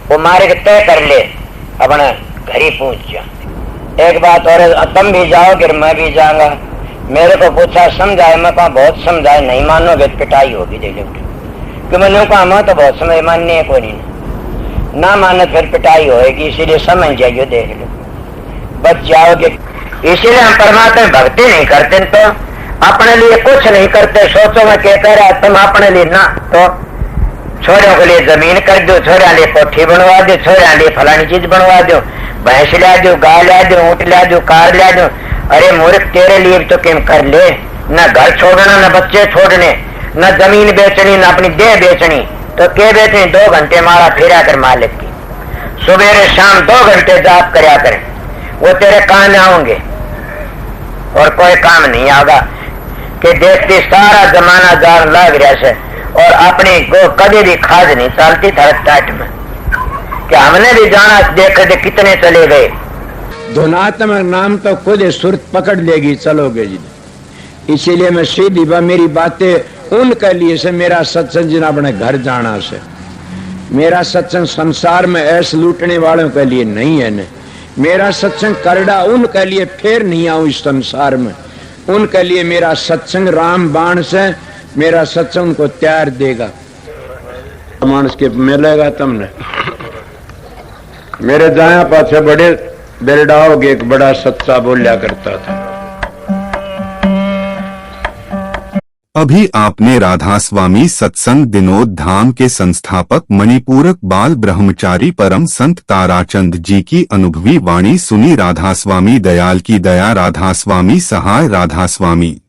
वो मार्ग तय कर ले, अपना घर ही पहुंच जा। एक बात और, तुम भी जाओगे मैं भी जाऊंगा। मेरे को पूछा समझाए, मैं कहा बहुत समझाए, नहीं मानोगे पिटाई होगी दे लोगे। कि मैंने कहा मैं तो बहुत समझ मानने है कोई नहीं, ना माने फिर पिटाई होगी, इसीलिए समझ जाइए, देख लो बच जाओगे। इसीलिए हम परमात्मा भक्ति नहीं करते तो अपने लिए कुछ नहीं करते। सोचो मैं क्या कह रहा, तुम अपने लिए ना तो छोरों के लिए जमीन कर दो, छोरा लिए कोठी बनवा दो, छोरा लिए फलानी चीज बनवा दो, भैंस ला दो, गाय ला दो, ऊँट ला दो, कार ला दो। अरे मूर्ख, तेरे लिए तो क्या कर ले, न घर छोड़ना, न बच्चे छोड़ने, न जमीन बेचनी, न अपनी देह बेचनी, तो क्या बेचनी? 2 घंटे मारा फिरा कर मालिक की, सुबह शाम 2 घंटे जाप करया करें, वो तेरे काम आएंगे और कोई काम नहीं आगा। कि देखती सारा जमाना जान लग रहा से, और अपनी को कभी भी खाद नहीं चलती था टाट में, कि हमने भी जाना देख दे कितने चले गए। धुनात्मक नाम तो खुद सुरत पकड़ लेगी, चलोगे जी। इसीलिए मैं सीधी मेरी बातें उनके लिए से, मेरा सत्संग जिन अपने घर जाना से, मेरा सत्संग संसार में ऐसे लूटने वालों के लिए नहीं है न। मेरा सत्संग करड़ा उनके लिए फिर नहीं आऊं इस संसार में, उनके लिए मेरा सत्संग राम बाण से, मेरा सत्संग उनको त्यार देगा। मानस के मिलेगा तुमने। मेरे दाया पाछे बड़े बेरडाओगे, एक बड़ा सच्चा बोलिया करता था। अभी आपने राधा स्वामी सत्संग दिनोद धाम के संस्थापक मणिपूरक बाल ब्रह्मचारी परम संत ताराचंद जी की अनुभवी वाणी सुनी। राधा स्वामी दयाल की दया, राधा स्वामी सहाय, राधा स्वामी।